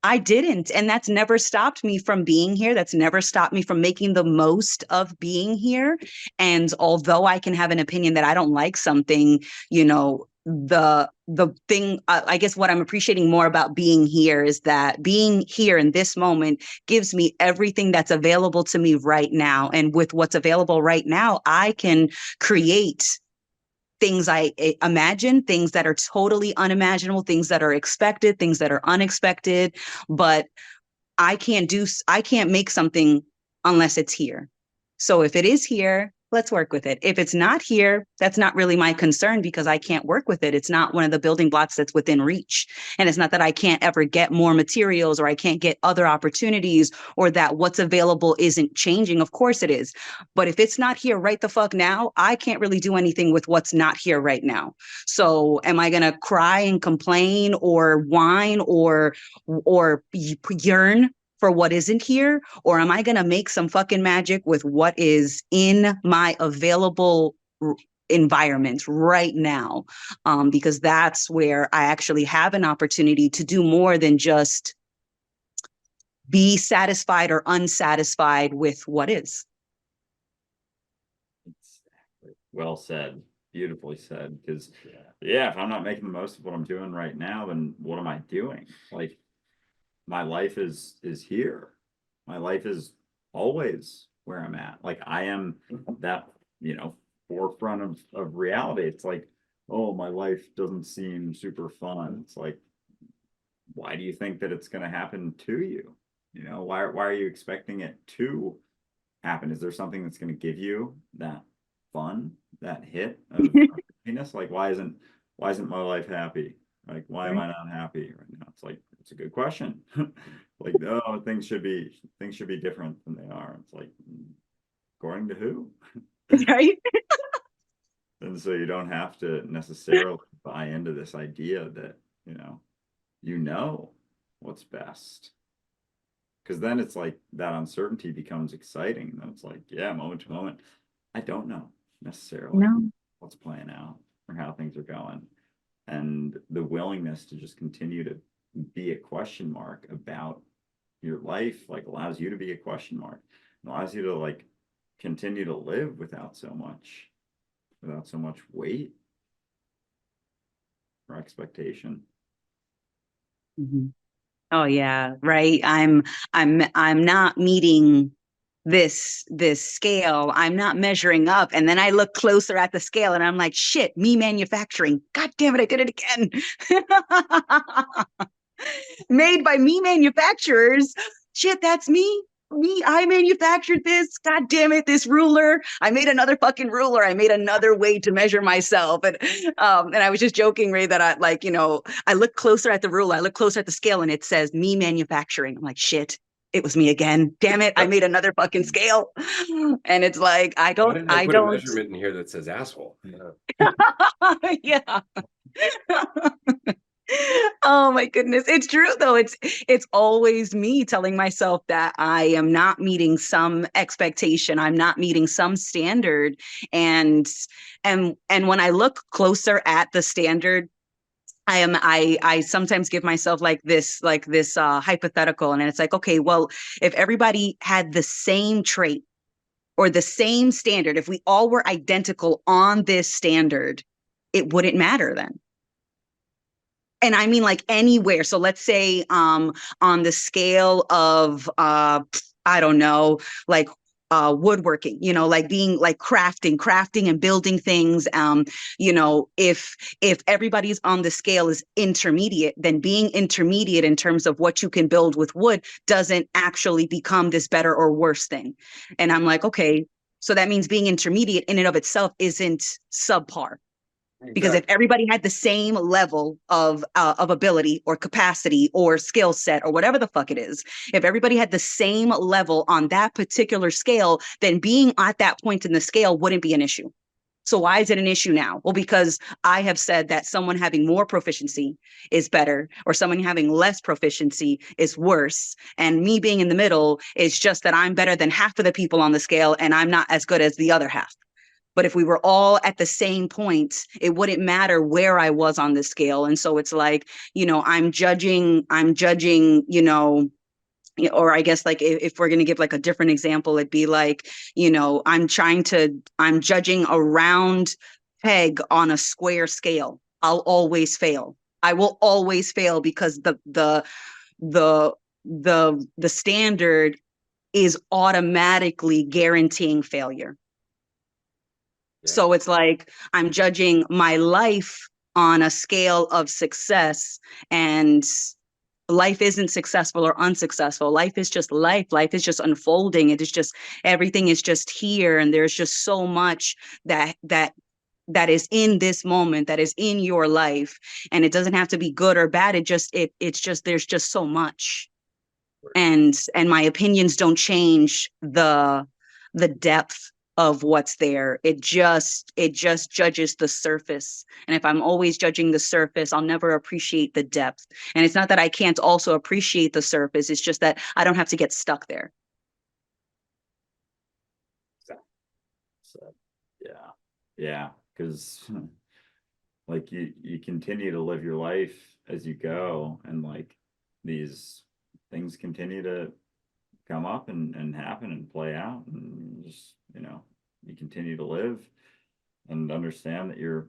I didn't. And that's never stopped me from being here. That's never stopped me from making the most of being here. And although I can have an opinion that I don't like something, the thing, I guess what I'm appreciating more about being here is that being here in this moment gives me everything that's available to me right now. And with what's available right now, I can create things I imagine, things that are totally unimaginable, things that are expected, things that are unexpected, but I can't make something unless it's here. So if it is here, let's work with it. If it's not here, that's not really my concern, because I can't work with it. It's not one of the building blocks that's within reach. And it's not that I can't ever get more materials or I can't get other opportunities or that what's available isn't changing. Of course it is. But if it's not here right the fuck now, I can't really do anything with what's not here right now. So am I going to cry and complain or whine or yearn for what isn't here? Or am I going to make some fucking magic with what is in my available environment right now? Because that's where I actually have an opportunity to do more than just be satisfied or unsatisfied with what is. Exactly. Well said. Beautifully said. Because yeah, if I'm not making the most of what I'm doing right now, then what am I doing? Like, my life is here. My life is always where I'm at. Like, I am that, forefront of reality. It's like, oh, my life doesn't seem super fun. It's like, why do you think that it's going to happen to you? Why are you expecting it to happen? Is there something that's going to give you that fun, that hit of happiness? Like, why isn't my life happy? Like, why am I not happy right now? It's like, it's a good question. Like, oh, things should be different than they are. It's like, according to who? Right? And so you don't have to necessarily buy into this idea that, what's best. Because then it's like that uncertainty becomes exciting. And then it's like, yeah, moment to moment, I don't know necessarily what's playing out or how things are going. And the willingness to just continue to be a question mark about your life, like, allows you to be a question mark. It allows you to, like, continue to live without so much weight or expectation. Mm-hmm. Oh yeah, right. I'm not meeting this scale. I'm not measuring up. And then I look closer at the scale and I'm like, shit, me manufacturing. God damn it, I did it again. Made by me manufacturers. Shit, that's me. I manufactured this. God damn it, this ruler. I made another fucking ruler. I made another way to measure myself. And I was just joking, Ray, that I look closer at the ruler, I look closer at the scale, and it says me manufacturing. I'm like, shit, it was me again. Damn it, I made another fucking scale. And it's like, I don't put a measurement in here that says asshole. Yeah. Oh my goodness. It's true though. It's always me telling myself that I am not meeting some expectation. I'm not meeting some standard. And and when I look closer at the standard, I sometimes give myself like this hypothetical, and it's like, okay, well, if everybody had the same trait or the same standard, if we all were identical on this standard, it wouldn't matter then. And I mean like anywhere. So let's say on the scale of I don't know, like woodworking, you know, like being like crafting and building things. You know, if everybody's on the scale is intermediate, then being intermediate in terms of what you can build with wood doesn't actually become this better or worse thing. And I'm like, okay, so that means being intermediate in and of itself isn't subpar. Because if Exactly. everybody had the same level of ability or capacity or skill set or whatever the fuck it is, if everybody had the same level on that particular scale, then being at that point in the scale wouldn't be an issue. So why is it an issue now? Well, because I have said that someone having more proficiency is better, or someone having less proficiency is worse. And me being in the middle is just that I'm better than half of the people on the scale and I'm not as good as the other half. But if we were all at the same point, it wouldn't matter where I was on the scale. And so it's like, you know, I'm judging, you know, or I guess like if we're going to give like a different example, it'd be like, you know, I'm judging a round peg on a square scale. I'll always fail. I will always fail because the standard is automatically guaranteeing failure. So it's like I'm judging my life on a scale of success, and life isn't successful or unsuccessful. Life is just life. Life is just unfolding. It is just, everything is just here. And there's just so much that is in this moment, that is in your life. And it doesn't have to be good or bad. It's just, there's just so much. And my opinions don't change the depth of what's there. It just judges the surface. And if I'm always judging the surface, I'll never appreciate the depth. And it's not that I can't also appreciate the surface. It's just that I don't have to get stuck there. So, yeah, because like you continue to live your life as you go, and like these things continue to come up and happen and play out, and just, you know, you continue to live and understand that you're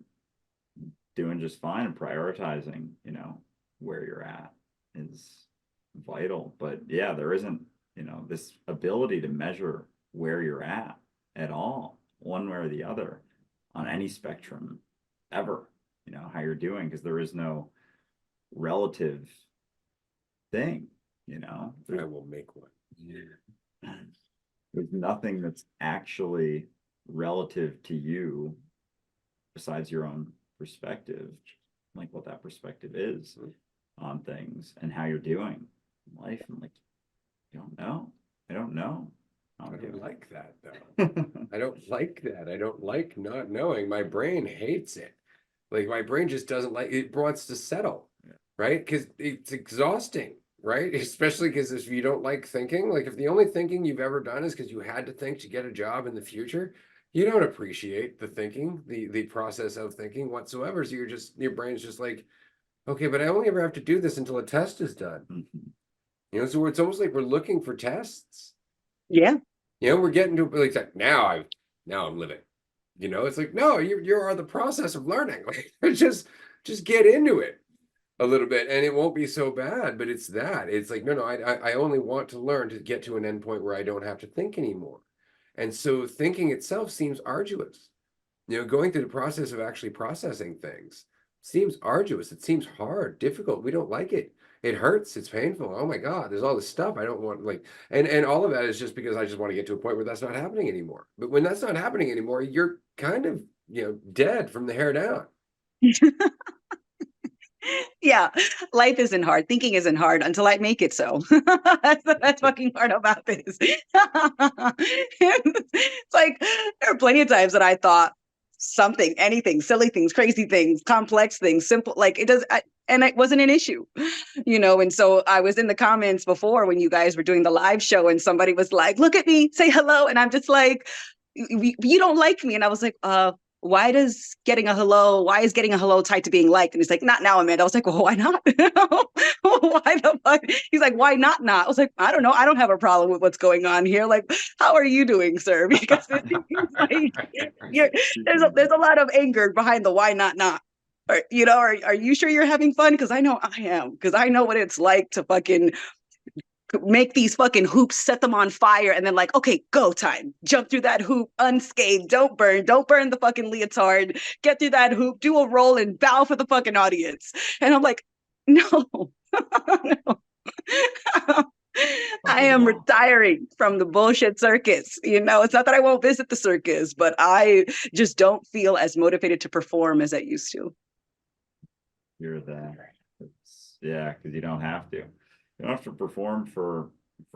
doing just fine, and prioritizing, you know, where you're at is vital. But yeah, there isn't, you know, this ability to measure where you're at all, one way or the other, on any spectrum ever, you know, how you're doing, because there is no relative thing, you know. I will make one. Yeah. There's nothing that's actually relative to you besides your own perspective, like what that perspective is on things and how you're doing in life. And like, you don't know. I don't know. I don't like that though. I don't like that. I don't like not knowing. My brain hates it. Like my brain just doesn't like it, wants to settle, right? Because it's exhausting, right? Especially because if you don't like thinking, like if the only thinking you've ever done is because you had to think to get a job in the future, you don't appreciate the thinking, the process of thinking whatsoever. So you're just, your brain's just like, okay, but I only ever have to do this until a test is done. You know, so it's almost like we're looking for tests. Yeah. You know, we're getting to like now I'm living. You know, it's like, no, you are the process of learning. Like just get into it a little bit and it won't be so bad. But it's that. It's like, no, I only want to learn to get to an endpoint where I don't have to think anymore. And so thinking itself seems arduous. You know, going through the process of actually processing things seems arduous. It seems hard, difficult. We don't like it. It hurts. It's painful. Oh my God, there's all this stuff I don't want, like, and all of that is just because I just want to get to a point where that's not happening anymore. But when that's not happening anymore, you're kind of, you know, dead from the hair down. Yeah, life isn't hard. Thinking isn't hard until I make it so. That's the best fucking part about this. It's like there are plenty of times that I thought something, anything, silly things, crazy things, complex things, simple, like it does. And it wasn't an issue, and so I was in the comments before when you guys were doing the live show and somebody was like, look at me, say hello. And I'm just like, you don't like me. And I was like, why is getting a hello tied to being liked? And he's like, not now, Amanda. I was like, well, why not? Why the fuck? He's like, why not? I was like, I don't know. I don't have a problem with what's going on here. Like, how are you doing, sir? Because it seems like there's a lot of anger behind the why not. Or, are you sure you're having fun? Because I know I am. Because I know what it's like to fucking make these fucking hoops, set them on fire, and then like, okay, go time. Jump through that hoop unscathed. Don't burn the fucking leotard. Get through that hoop, do a roll, and bow for the fucking audience. And I'm like, no, no. I am retiring from the bullshit circus. It's not that I won't visit the circus, but I just don't feel as motivated to perform as I used to. You're there. Yeah, because you don't have to. You don't have to perform for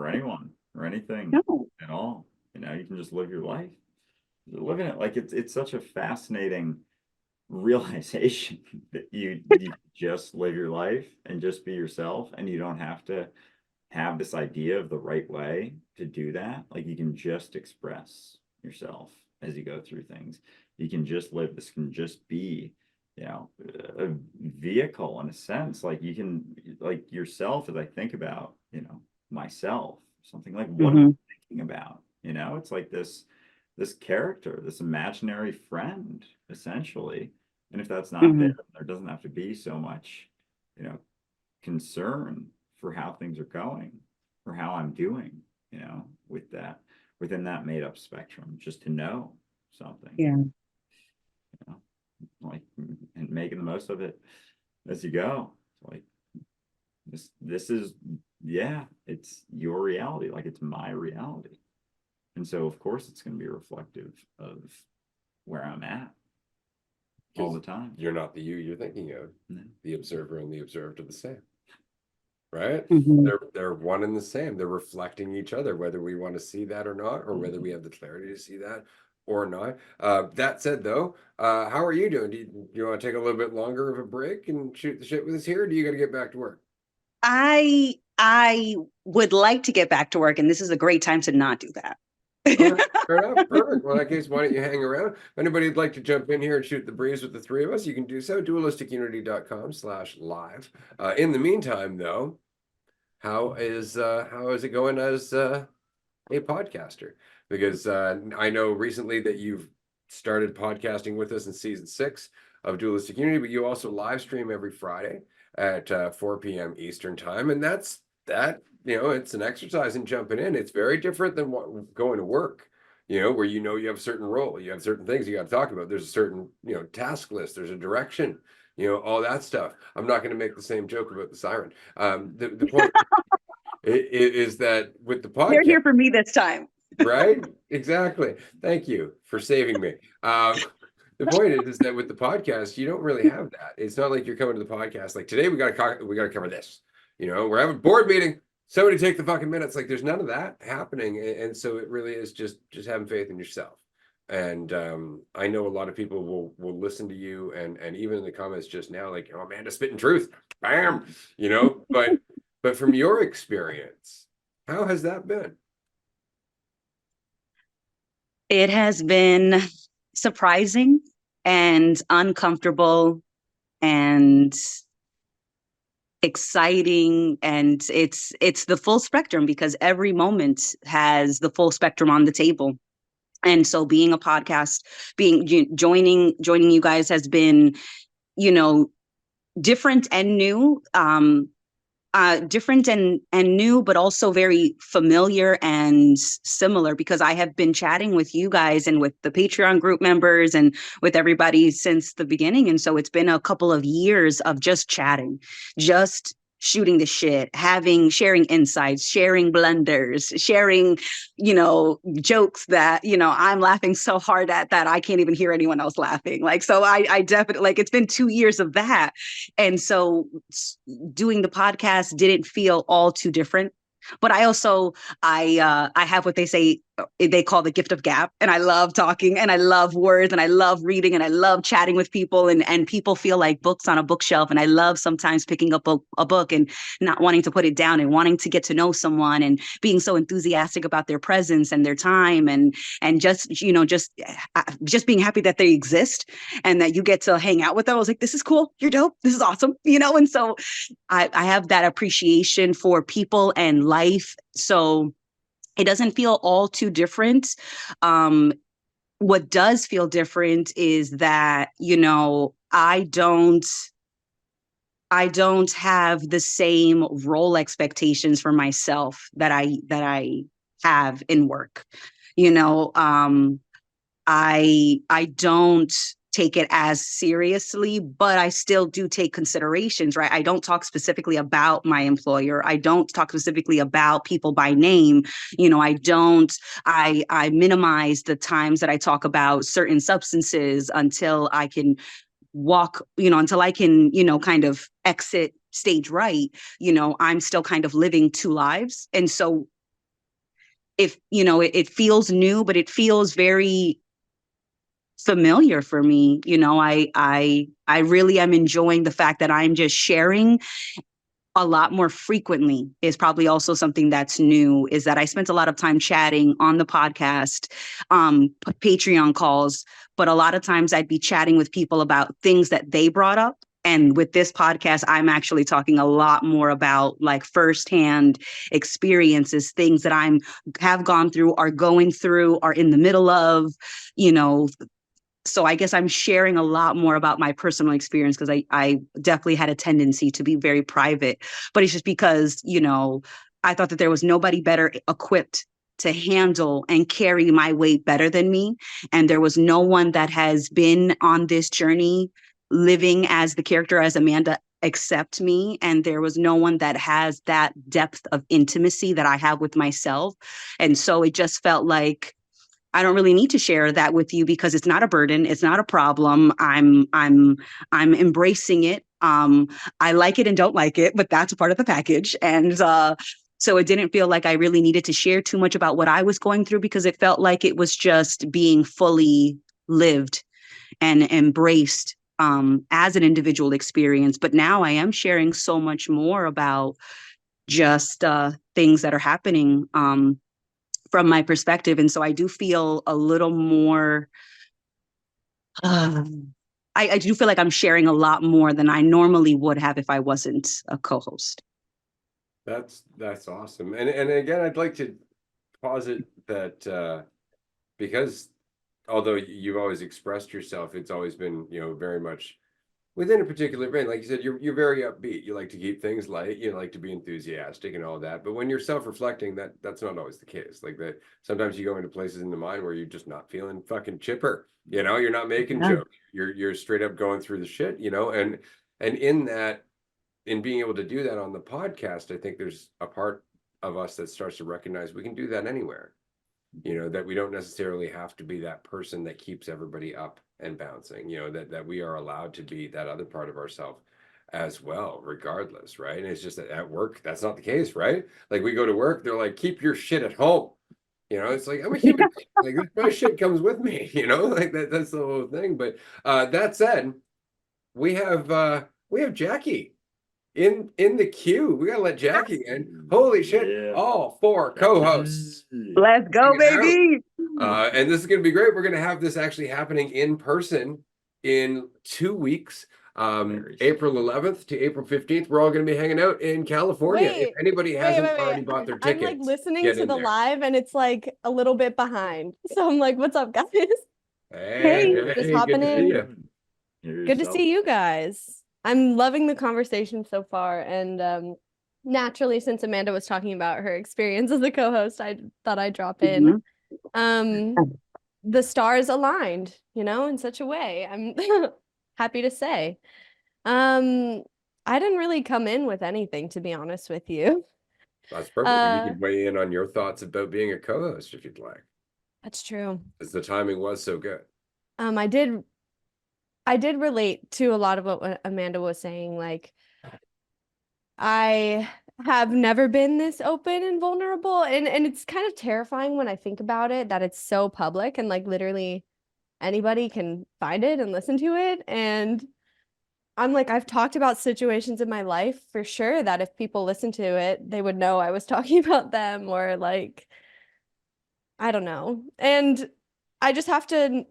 anyone or anything at all. You can just live your life. You're living it like it's such a fascinating realization that you just live your life and just be yourself, and you don't have to have this idea of the right way to do that. Like, you can just express yourself as you go through things. You can just live. This can just be a vehicle in a sense. Like, you can, like, yourself, as I think about myself, something like, what am I thinking about? It's like this character, this imaginary friend, essentially. And if that's not there doesn't have to be so much concern for how things are going or how I'm doing with that, within that made up spectrum, just to know something. Like, and making the most of it as you go. Like, this is, it's your reality. Like, it's my reality. And so of course it's going to be reflective of where I'm at all the time. You're not the you you're thinking of. No. The observer and the observed are the same, right? They're one and the same. They're reflecting each other, whether we want to see that or not, or whether we have the clarity to see that or not. That said, though, how are you doing? Do you want to take a little bit longer of a break and shoot the shit with us here, or do you got to get back to work? I would like to get back to work, and this is a great time to not do that. Right, fair enough. Perfect. Well, in that case, why don't you hang around? If anybody would like to jump in here and shoot the breeze with the three of us, you can do so. dualisticunity.com/live. In the meantime, though, how is it going as a podcaster? Because I know recently that you've started podcasting with us in season 6 of Dualistic Unity, but you also live stream every Friday at 4 p.m. Eastern time, and that's it's an exercise in jumping in. It's very different than going to work, where you have a certain role, you have certain things you got to talk about. There's a certain task list, there's a direction, all that stuff. I'm not going to make the same joke about the siren. The point is that with the podcast, they're here for me this time. Right? Exactly. Thank you for saving me. The point is that with the podcast, you don't really have that. It's not like you're coming to the podcast like, today we got to cover this. We're having a board meeting. Somebody take the fucking minutes. Like, there's none of that happening, and so it really is just having faith in yourself. And I know a lot of people will listen to you, and even in the comments just now, like, oh, Amanda spitting truth, bam, but from your experience, how has that been? It has been surprising and uncomfortable and exciting, and it's the full spectrum, because every moment has the full spectrum on the table. And so being a podcast, joining you guys has been different and new, but also very familiar and similar, because I have been chatting with you guys and with the Patreon group members and with everybody since the beginning. And so it's been a couple of years of just chatting, just shooting the shit, sharing insights, sharing blunders, sharing, jokes that, I'm laughing so hard at that I can't even hear anyone else laughing. Like, so I definitely, like, it's been 2 years of that. And so doing the podcast didn't feel all too different. But I also, I have what they say, they call the gift of gap. And I love talking and I love words and I love reading and I love chatting with people, and people feel like books on a bookshelf. And I love sometimes picking up a book and not wanting to put it down and wanting to get to know someone and being so enthusiastic about their presence and their time, and just, you know, just being happy that they exist and that you get to hang out with them. I was like, this is cool. You're dope. This is awesome. You know? And so I have that appreciation for people and life. So it doesn't feel all too different. What does feel different is that, you know, I don't have the same role expectations for myself that I have in work. You know, I don't take it as seriously, but I still do take considerations, right? I don't talk specifically about my employer. I don't talk specifically about people by name. You know, I minimize the times that I talk about certain substances until I can kind of exit stage right. You know, I'm still kind of living two lives. And so if, you know, it feels new, but it feels very familiar for me. You know, I really am enjoying the fact that I'm just sharing a lot more frequently is probably also something that's new, is that I spent a lot of time chatting on the podcast, Patreon calls, but a lot of times I'd be chatting with people about things that they brought up. And with this podcast, I'm actually talking a lot more about like firsthand experiences, things that have gone through, are going through, are in the middle of, you know. So I guess I'm sharing a lot more about my personal experience, because I definitely had a tendency to be very private, but it's just because, you know, I thought that there was nobody better equipped to handle and carry my weight better than me. And there was no one that has been on this journey living as the character as Amanda except me. And there was no one that has that depth of intimacy that I have with myself. And so it just felt like I don't really need to share that with you, because it's not a burden. It's not a problem. I'm embracing it. I like it and don't like it, but that's a part of the package. And so it didn't feel like I really needed to share too much about what I was going through, because it felt like it was just being fully lived and embraced as an individual experience. But now I am sharing so much more about just things that are happening from my perspective. And so I do feel a little more, I do feel like I'm sharing a lot more than I normally would have if I wasn't a co-host. That's awesome. And again, I'd like to posit that because although you've always expressed yourself, it's always been, you know, very much within a particular vein. Like you said, you're very upbeat. You like to keep things light. You like to be enthusiastic and all that. But when you're self-reflecting, that's not always the case. Like that, sometimes you go into places in the mind where you're just not feeling fucking chipper. You know, you're not making jokes. You're straight up going through the shit. You know, and in that, in being able to do that on the podcast, I think there's a part of us that starts to recognize we can do that anywhere. You know, that we don't necessarily have to be that person that keeps everybody up and bouncing, you know, that we are allowed to be that other part of ourselves as well, regardless, right? And it's just that at work, that's not the case, right? Like we go to work, they're like, keep your shit at home. You know, it's like, I'm a human being. Like my shit comes with me, you know, like that's the whole thing. But that said, we have Jackie in the queue. We gotta let Jackie in. Holy shit, Yeah. all four co-hosts. Let's go, baby. And this is going to be great. We're going to have this actually happening in person in 2 weeks, April 11th to April 15th. We're all going to be hanging out in California. Wait, if anybody hasn't already bought their tickets, I'm like listening get to in the there. live and it's like a little bit behind. So I'm like, what's up, guys? Hey, Just good hopping to see in. you. Good to see you guys. I'm loving the conversation so far. And naturally, since Amanda was talking about her experience as a co-host, I thought I'd drop in. The stars aligned, you know, in such a way. I'm happy to say. I didn't really come in with anything, to be honest with you. That's perfect. You can weigh in on your thoughts about being a co-host if you'd like. That's true. Because the timing was so good. I did relate to a lot of what Amanda was saying. Like, I have never been this open and vulnerable, and it's kind of terrifying when I think about it, that it's so public and like literally anybody can find it and listen to it. And I'm like, I've talked about situations in my life for sure that if people listen to it, they would know I was talking about them, or like, I don't know. And I just have to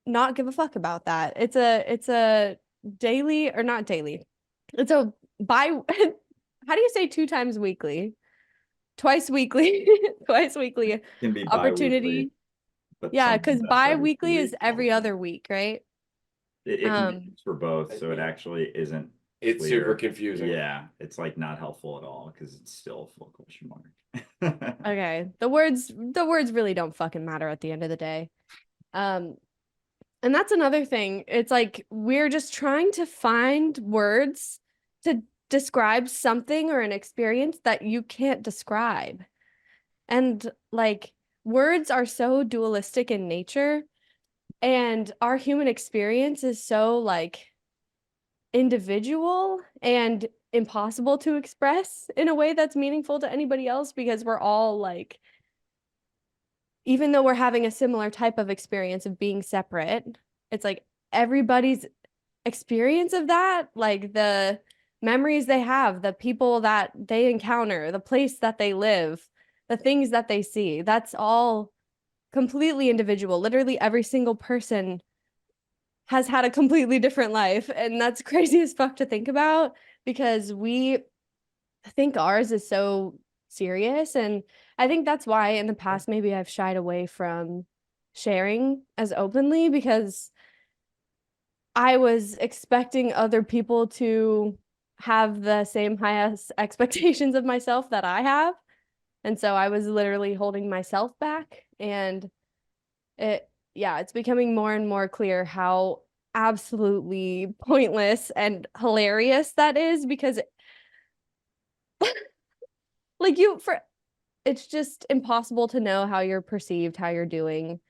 not give a fuck about that. It's a daily, or not daily. It's a by how do you say 2 times weekly? Twice weekly, twice weekly Can be bi-weekly, opportunity. but Yeah, sometimes because that's every 2 bi-weekly is weeks. every other week, right? It can be used for both, I so it think actually isn't it's clear. super confusing. Yeah, it's like not helpful at all because it's still a full question mark. Okay. The words really don't fucking matter at the end of the day. And that's another thing. It's like we're just trying to find words to describe something or an experience that you can't describe. And like words are so dualistic in nature, and our human experience is so like individual and impossible to express in a way that's meaningful to anybody else, because we're all like, even though we're having a similar type of experience of being separate, it's like everybody's experience of that, like the memories they have, the people that they encounter, the place that they live, the things that they see, that's all completely individual. Literally every single person has had a completely different life. And that's crazy as fuck to think about, because we think ours is so serious. And I think that's why in the past, maybe I've shied away from sharing as openly, because I was expecting other people to have the same highest expectations of myself that I have. And so I was literally holding myself back. And it's becoming more and more clear how absolutely pointless and hilarious that is, because like it's just impossible to know how you're perceived, how you're doing,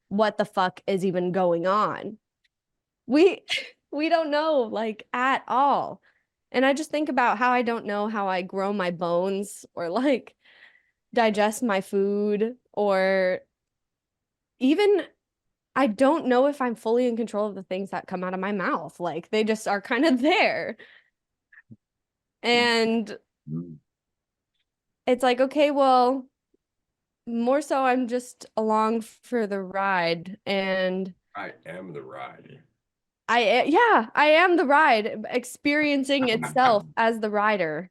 what the fuck is even going on. We we don't know, like, at all. And I just think about how I don't know how I grow my bones, or like digest my food, or even I don't know if I'm fully in control of the things that come out of my mouth. Like they just are kind of there. And it's like, okay, well, more so I'm just along for the ride. And I am the ride. I am the ride, experiencing itself as the rider.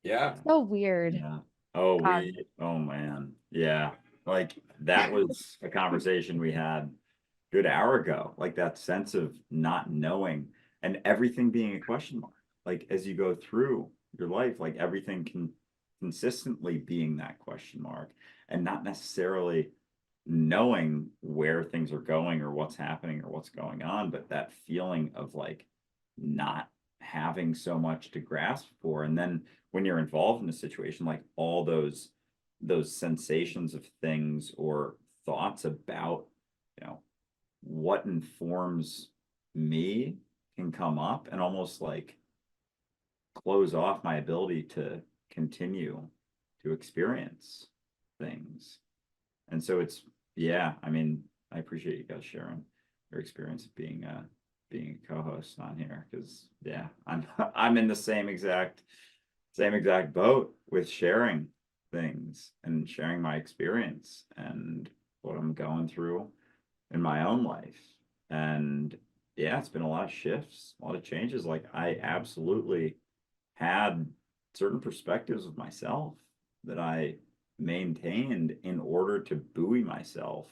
Yeah. So weird. Yeah. God. Oh man. Yeah. Like that was a conversation we had a good hour ago. Like that sense of not knowing and everything being a question mark. Like as you go through your life, like everything can consistently being that question mark, and not necessarily knowing where things are going or what's happening or what's going on, but that feeling of like not having so much to grasp for. And then when you're involved in a situation, like all those sensations of things or thoughts about, what informs me can come up and almost like close off my ability to continue to experience things. And so yeah, I mean, I appreciate you guys sharing your experience of being a co-host on here, because yeah, I'm in the same exact boat with sharing things and sharing my experience and what I'm going through in my own life. And yeah, it's been a lot of shifts, a lot of changes. Like I absolutely had certain perspectives of myself that I maintained in order to buoy myself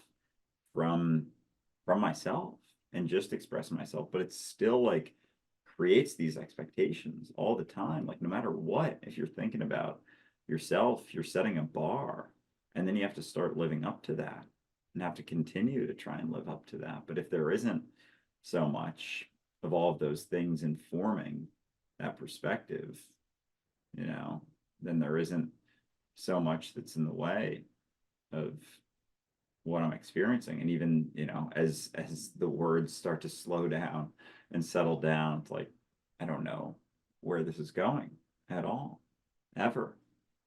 from myself and just express myself. But it's still like creates these expectations all the time. Like no matter what, if you're thinking about yourself, you're setting a bar, and then you have to start living up to that and have to continue to try and live up to that. But if there isn't so much of all of those things informing that perspective, then there isn't so much that's in the way of what I'm experiencing. And even, as the words start to slow down and settle down, it's like, I don't know where this is going at all. ever.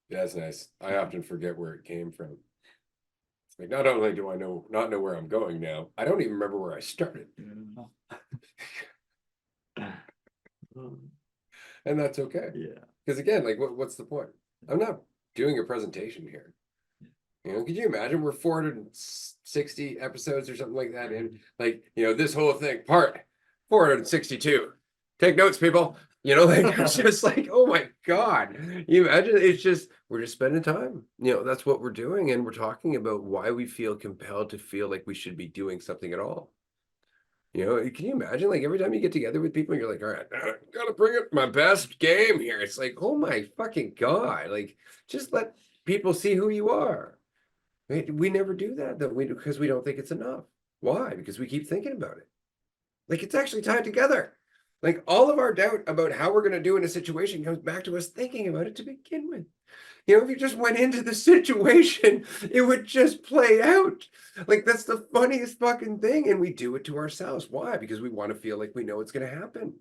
Yeah, that's nice. I often forget where it came from. It's like, not only do I not know where I'm going now, I don't even remember where I started. And that's okay. Yeah. Because again, like what's the point? I'm not doing a presentation here. You know, could you imagine we're 460 episodes or something like that? And like, you know, this whole thing, part 462. Take notes, people. You know, like it's just like, oh my God. You imagine it's just we're just spending time. You know, that's what we're doing. And we're talking about why we feel compelled to feel like we should be doing something at all. You know, can you imagine like every time you get together with people, you're like, all right, gotta bring up my best game here. It's like, oh my fucking God. Like, just let people see who you are. We never do that though, because we don't think it's enough. Why? Because we keep thinking about it. Like it's actually tied together. Like all of our doubt about how we're going to do in a situation comes back to us thinking about it to begin with. You know, if you just went into the situation, it would just play out. Like that's the funniest fucking thing. And we do it to ourselves. Why? Because we want to feel like we know it's going to happen.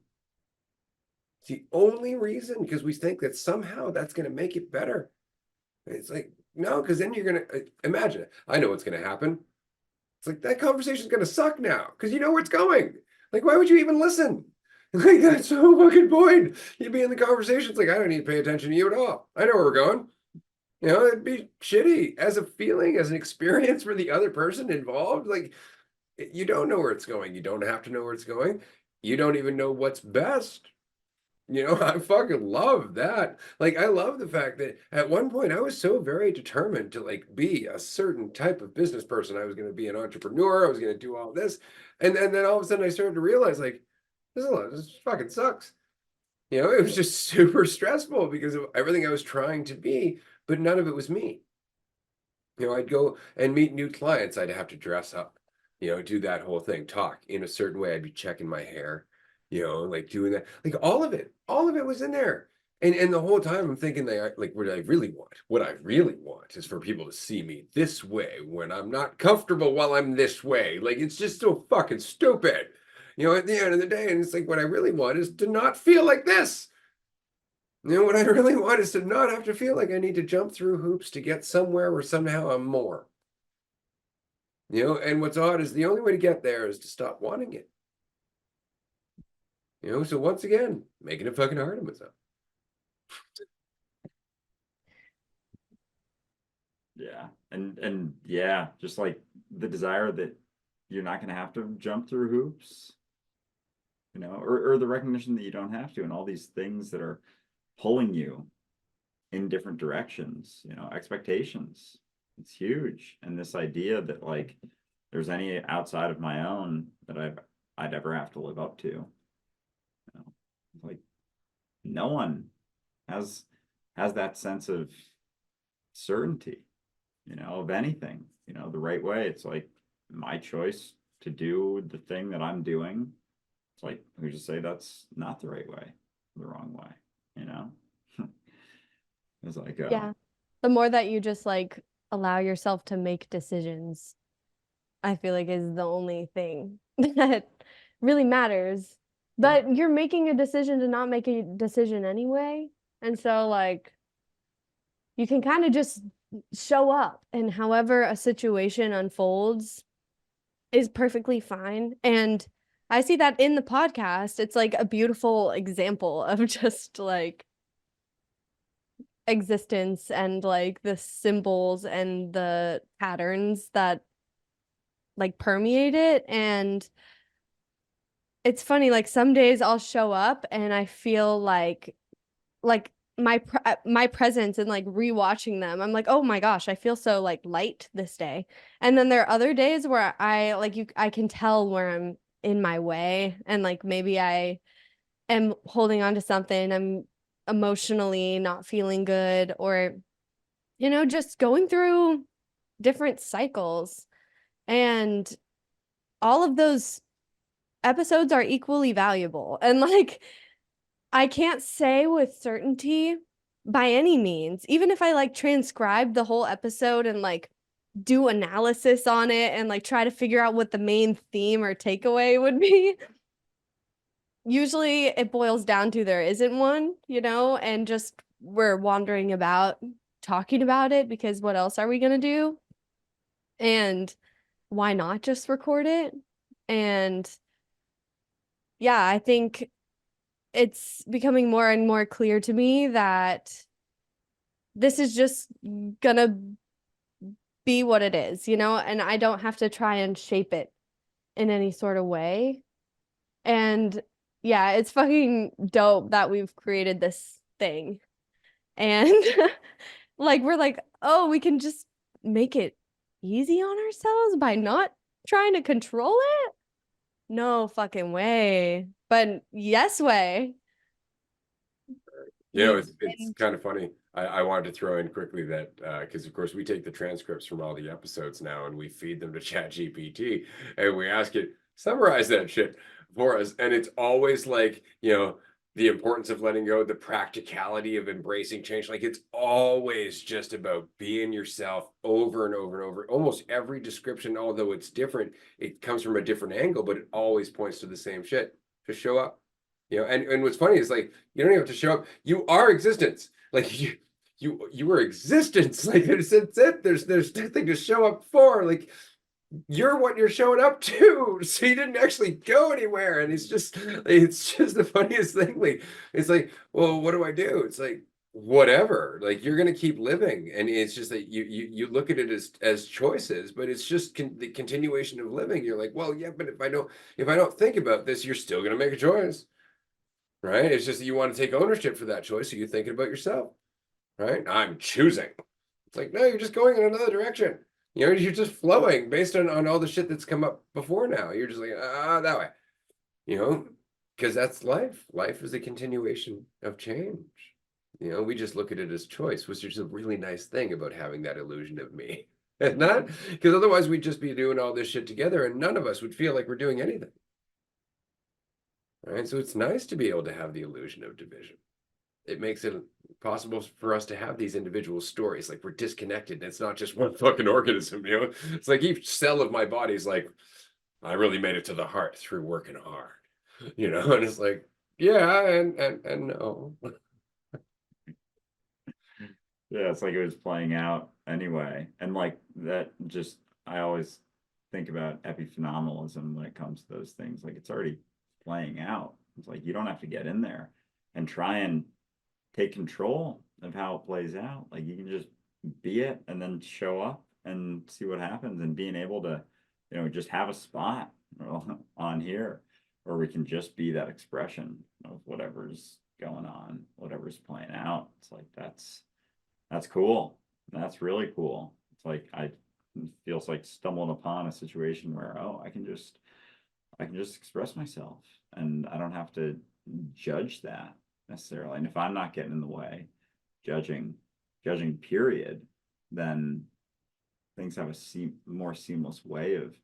It's the only reason, because we think that somehow that's going to make it better. It's like, no, because then you're going to imagine it. I know what's going to happen. It's like that conversation is going to suck now because you know where it's going. Like, why would you even listen? Like, that's the whole fucking point. You'd be in the conversation. It's like, I don't need to pay attention to you at all. I know where we're going. You know, it'd be shitty as a feeling, as an experience for the other person involved. Like, you don't know where it's going. You don't have to know where it's going. You don't even know what's best. You know, I fucking love that. Like, I love the fact that at one point I was so very determined to like be a certain type of business person. I was going to be an entrepreneur. I was going to do all this. And then all of a sudden I started to realize like, this fucking sucks. You know, it was just super stressful because of everything I was trying to be, but none of it was me. You know, I'd go and meet new clients. I'd have to dress up, you know, do that whole thing, talk in a certain way. I'd be checking my hair, you know, like doing that, like all of it was in there. And the whole time I'm thinking like what I really want is for people to see me this way when I'm not comfortable while I'm this way. Like it's just so fucking stupid, you know, at the end of the day. And it's like, what I really want is to not feel like this. You know, what I really want is to not have to feel like I need to jump through hoops to get somewhere where somehow I'm more. You know, and what's odd is the only way to get there is to stop wanting it. You know, so once again, making it fucking hard on myself. Yeah. And yeah, just like the desire that you're not going to have to jump through hoops, you know, or the recognition that you don't have to, and all these things that are pulling you in different directions, you know, expectations. It's huge. And this idea that like there's any outside of my own that I'd ever have to live up to. You know, like no one has that sense of certainty, you know, of anything, you know, the right way. It's like my choice to do the thing that I'm doing. It's like, we just say that's not the right way, the wrong way, you know? It's like, Yeah. The more that you just like allow yourself to make decisions, I feel like is the only thing that really matters. But you're making a decision to not make a decision anyway. And so like you can kind of just show up, and however a situation unfolds is perfectly fine. And I see that in the podcast. It's like a beautiful example of just like existence and like the symbols and the patterns that like permeate it. And it's funny, like some days I'll show up and I feel like my presence and like rewatching them, I'm like, oh my gosh, I feel so like light this day. And then there are other days where I can tell where I'm in my way, and like maybe I am holding on to something, I'm emotionally not feeling good, or you know, just going through different cycles. And all of those episodes are equally valuable. And like I can't say with certainty by any means, even if I like transcribe the whole episode and like do analysis on it and like try to figure out what the main theme or takeaway would be, usually it boils down to there isn't one, you know, and just we're wandering about talking about it, because what else are we gonna do? And why not just record it? And yeah, I think it's becoming more and more clear to me that this is just gonna be what it is, and I don't have to try and shape it in any sort of way. And yeah, it's fucking dope that we've created this thing. And like, we're like, oh, we can just make it easy on ourselves by not trying to control it? No fucking way. But yes way. You know, We- it's kind of funny. I wanted to throw in quickly that because of course we take the transcripts from all the episodes now and we feed them to ChatGPT and we ask it, summarize that shit for us. And it's always like, the importance of letting go, the practicality of embracing change. Like it's always just about being yourself over and over and over. Almost every description, although it's different, it comes from a different angle, but it always points to the same shit. Just show up. And what's funny is like you don't even have to show up. You are existence. Like you are existence. Like there's it. There's nothing to show up for. Like you're what you're showing up to. So you didn't actually go anywhere. And it's just the funniest thing. Like it's like, well, what do I do? It's like whatever. Like you're gonna keep living, and it's just that you look at it as choices, but it's just the continuation of living. You're like, well, yeah, but if I don't think about this, you're still gonna make a choice. Right? It's just that you want to take ownership for that choice. So you're thinking about yourself, right? I'm choosing. It's like, no, you're just going in another direction. You're just flowing based on all the shit that's come up before now. You're just like, that way, because that's life. Life is a continuation of change. We just look at it as choice, which is a really nice thing about having that illusion of me. And not because otherwise we'd just be doing all this shit together and none of us would feel like we're doing anything. Right, so it's nice to be able to have the illusion of division. It makes it possible for us to have these individual stories, like we're disconnected. And it's not just one fucking organism, It's like each cell of my body is like, I really made it to the heart through working hard, And it's like, yeah, and no. Yeah, it's like it was playing out anyway. And like that just, I always think about epiphenomenalism when it comes to those things. Like it's already playing out. It's like you don't have to get in there and try and take control of how it plays out. Like you can just be it and then show up and see what happens, and being able to, just have a spot on here where we can just be that expression of whatever's going on, whatever's playing out. It's like that's cool. That's really cool. It's like it feels like stumbling upon a situation where, I can just express myself and I don't have to judge that necessarily. And if I'm not getting in the way, judging period, then things have a more seamless way of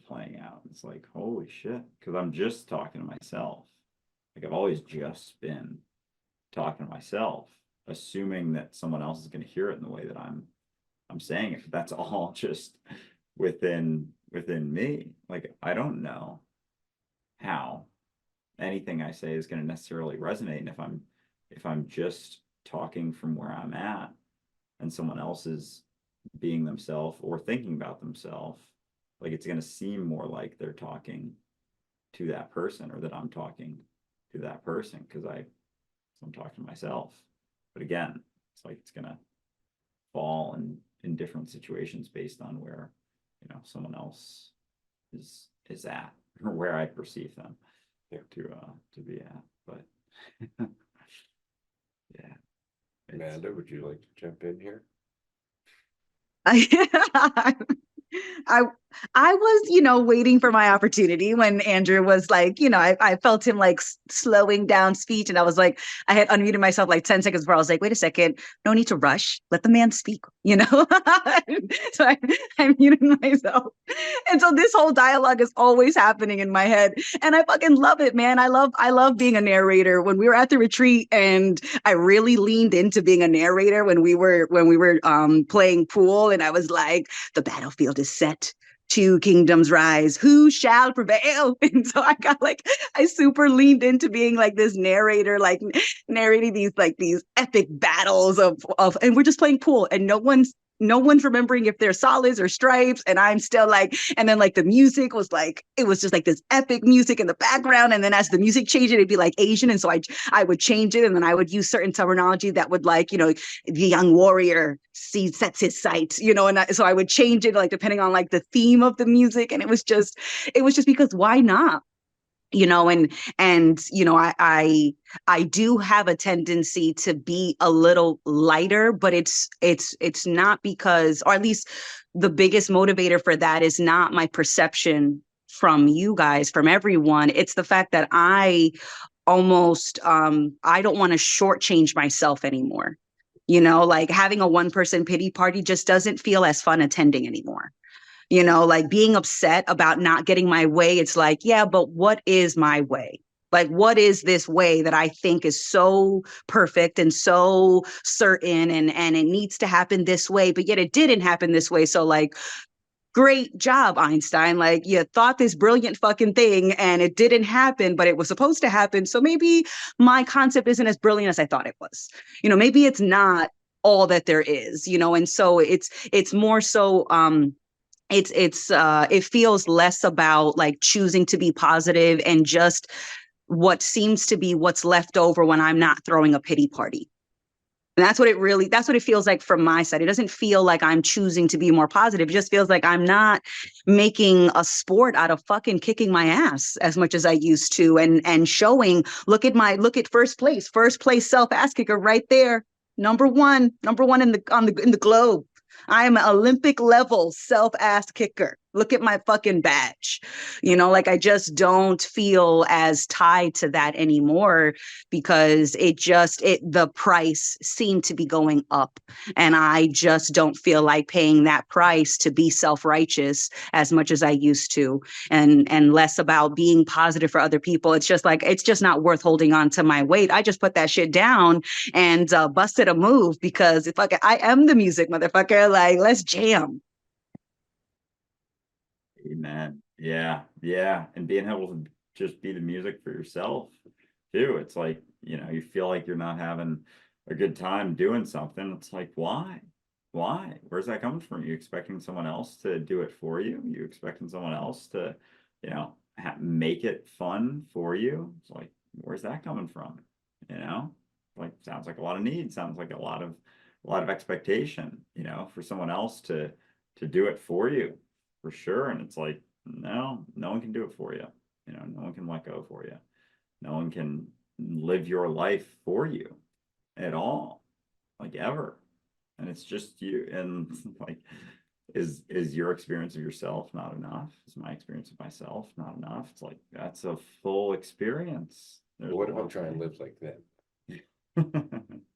playing out. It's like, holy shit, because I'm just talking to myself. Like I've always just been talking to myself, assuming that someone else is going to hear it in the way that I'm saying it. That's all just within me. Like I don't know how anything I say is going to necessarily resonate. And if I'm just talking from where I'm at and someone else is being themselves or thinking about themselves, like it's going to seem more like they're talking to that person, or that I'm talking to that person because I'm talking to myself. But again, it's like it's going to fall in different situations based on where someone else is at, or where I perceive them to be at. But yeah. Amanda, would you like to jump in here? I was, waiting for my opportunity when Andrew was like, I felt him like slowing down speech. And I was like, I had unmuted myself like 10 seconds before. I was like, wait a second, no need to rush. Let the man speak, So I muted myself. And so this whole dialogue is always happening in my head. And I fucking love it, man. I love being a narrator. When we were at the retreat, and I really leaned into being a narrator when we were playing pool, and I was like, the battlefield is set. two kingdoms rise, who shall prevail? And so I got like, I super leaned into being like this narrator, like narrating these epic battles of, and we're just playing pool, and no one's remembering if they're solids or stripes. And I'm still like, and then like the music was like, it was just like this epic music in the background. And then as the music changed, it'd be like Asian. And so I would change it. And then I would use certain terminology that would like, the young warrior sets his sights, so I would change it like depending on like the theme of the music. And it was just because why not? I do have a tendency to be a little lighter, but it's not because, or at least the biggest motivator for that is not my perception from you guys, from everyone. It's the fact that I almost, I don't want to shortchange myself anymore. Like having a one-person pity party just doesn't feel as fun attending anymore. Like being upset about not getting my way. It's like, yeah, but what is my way? Like, what is this way that I think is so perfect and so certain and it needs to happen this way, but yet it didn't happen this way. So like, great job, Einstein. Like you thought this brilliant fucking thing and it didn't happen, but it was supposed to happen. So maybe my concept isn't as brilliant as I thought it was. Maybe it's not all that there is, and so it's more so, it feels less about like choosing to be positive and just what seems to be what's left over when I'm not throwing a pity party. And that's what it feels like from my side. It doesn't feel like I'm choosing to be more positive. It just feels like I'm not making a sport out of fucking kicking my ass as much as I used to and showing, look at first place self-ass kicker right there. Number one in the globe. I am an Olympic level self-ass kicker. Look at my fucking badge. Like I just don't feel as tied to that anymore because the price seemed to be going up. And I just don't feel like paying that price to be self-righteous as much as I used to, and less about being positive for other people. It's just like, it's just not worth holding on to my weight. I just put that shit down and busted a move because I am the music, motherfucker. Like, let's jam. Amen. Yeah. And being able to just be the music for yourself too. It's like, you feel like you're not having a good time doing something. It's like, why? Where's that coming from? You expecting someone else to do it for you? You expecting someone else to, make it fun for you? It's like, where's that coming from? Like, sounds like a lot of need. Sounds like a lot of expectation, for someone else to do it for you. For sure. And it's like, no one can do it for you. No one can let go for you. No one can live your life for you at all, like ever. And it's just you. And like, is your experience of yourself not enough? Is my experience of myself not enough? It's like, that's a full experience. What if I'm trying to live like that?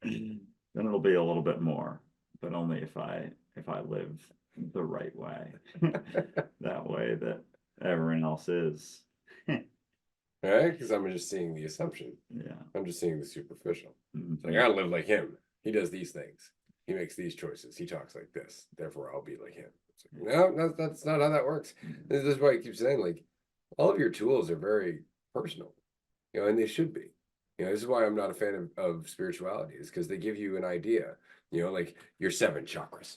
Then it'll be a little bit more, but only if I live the right way, that way that everyone else is. Right? Because I'm just seeing the assumption. Yeah. I'm just seeing the superficial. Mhm. Like, I gotta live like him. He does these things. He makes these choices. He talks like this. Therefore, I'll be like him. It's like, no, that's not how that works. This is why I keep saying, like, all of your tools are very personal, and they should be. This is why I'm not a fan of spirituality, is because they give you an idea, like your 7 chakras.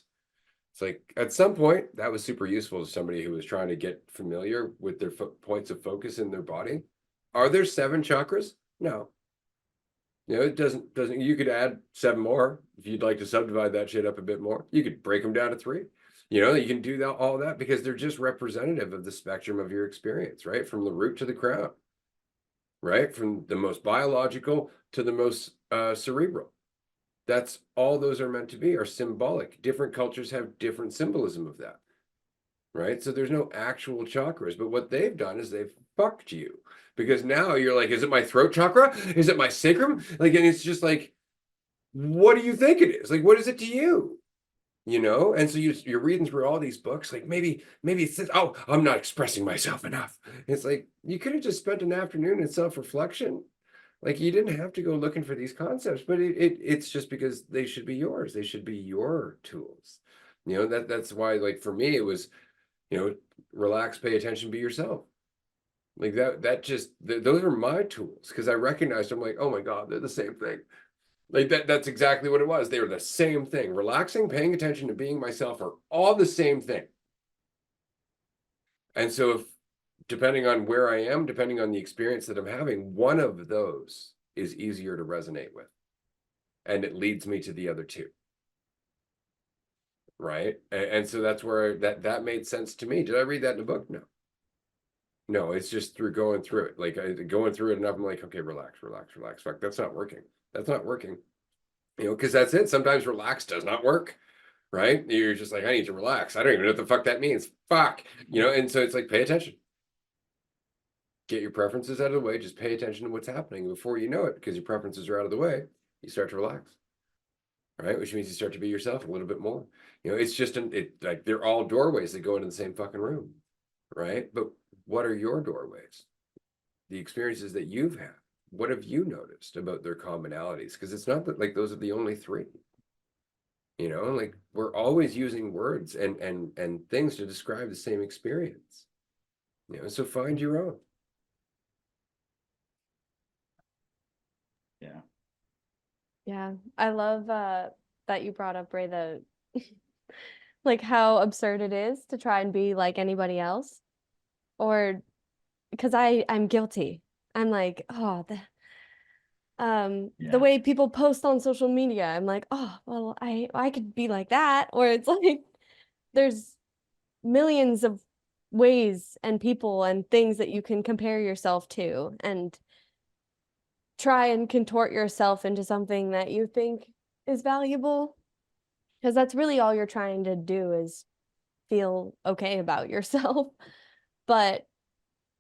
It's like at some point that was super useful to somebody who was trying to get familiar with their points of focus in their body. Are there 7 chakras? No. It doesn't, you could add 7 more if you'd like to subdivide that shit up a bit more. You could break them down to 3. You can do all that because they're just representative of the spectrum of your experience, right? From the root to the crown, right? From the most biological to the most cerebral. That's all those are meant to be, are symbolic. Different cultures have different symbolism of that, right? So there's no actual chakras, but what they've done is they've fucked you, because now you're like, is it my throat chakra? Is it my sacrum? Like, and it's just like, what do you think it is? Like, what is it to you? And so you're reading through all these books, like maybe it says, oh, I'm not expressing myself enough. It's like, you could have just spent an afternoon in self-reflection. Like, you didn't have to go looking for these concepts, but it's just because they should be yours. They should be your tools. That's why, like, for me, it was, relax, pay attention, be yourself. Like that just, those are my tools, because I recognized, I'm like, oh my God, they're the same thing. Like that's exactly what it was. They were the same thing. Relaxing, paying attention to being myself are all the same thing. And so if, depending on where I am, depending on the experience that I'm having, one of those is easier to resonate with. And it leads me to the other two. Right. And so that's where that made sense to me. Did I read that in a book? No. No, it's just through going through it. Like going through it enough, I'm like, okay, relax, relax, relax. Fuck, that's not working. That's not working. You know, because that's it. Sometimes relax does not work. Right. You're just like, I need to relax. I don't even know what the fuck that means. Fuck. You know, and so it's like, pay attention. Get your preferences out of the way. Just pay attention to what's happening. Before you know it, because your preferences are out of the way, you start to relax. Right. Which means you start to be yourself a little bit more. You know, it's just like they're all doorways that go into the same fucking room. Right. But what are your doorways? The experiences that you've had. What have you noticed about their commonalities? Because it's not that like those are the only three. You know, like we're always using words and things to describe the same experience. You know, so find your own. Yeah. Yeah, I love that you brought up, Ray, the like how absurd it is to try and be like anybody else, or because I'm guilty. I'm like, oh, the Yeah. way people post on social media, I'm like, oh, well, I could be like that, or it's like there's millions of ways and people and things that you can compare yourself to and try and contort yourself into something that you think is valuable, because that's really all you're trying to do is feel okay about yourself. But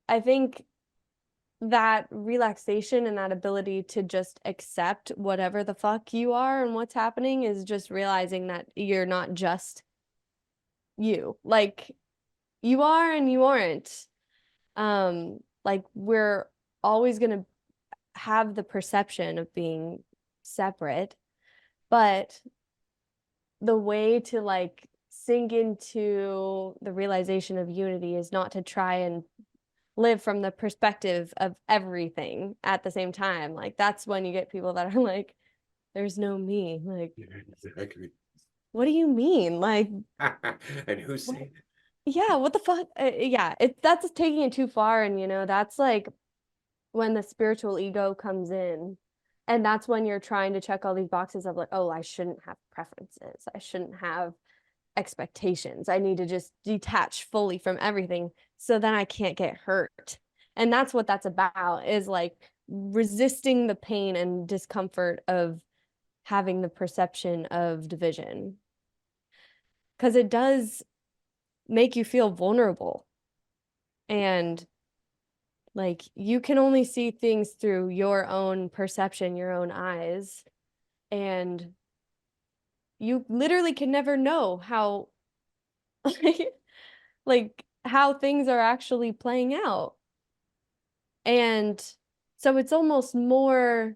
I think that relaxation and that ability to just accept whatever the fuck you are and what's happening is just realizing that you're not just you. Like, you are and you aren't. Like, we're always going to have the perception of being separate, but the way to like sink into the realization of unity is not to try and live from the perspective of everything at the same time. Like, that's when you get people that are like, there's no me. Like, Exactly. what do you mean? Like, And who's saying it? yeah, what the fuck? Yeah, that's taking it too far. And, you know, that's like when the spiritual ego comes in. And that's when you're trying to check all these boxes of like, oh, I shouldn't have preferences. I shouldn't have expectations. I need to just detach fully from everything so then I can't get hurt. And that's what that's about, is like resisting the pain and discomfort of having the perception of division. Because it does make you feel vulnerable. And like, you can only see things through your own perception, your own eyes. And you literally can never know how like how things are actually playing out. And so it's almost more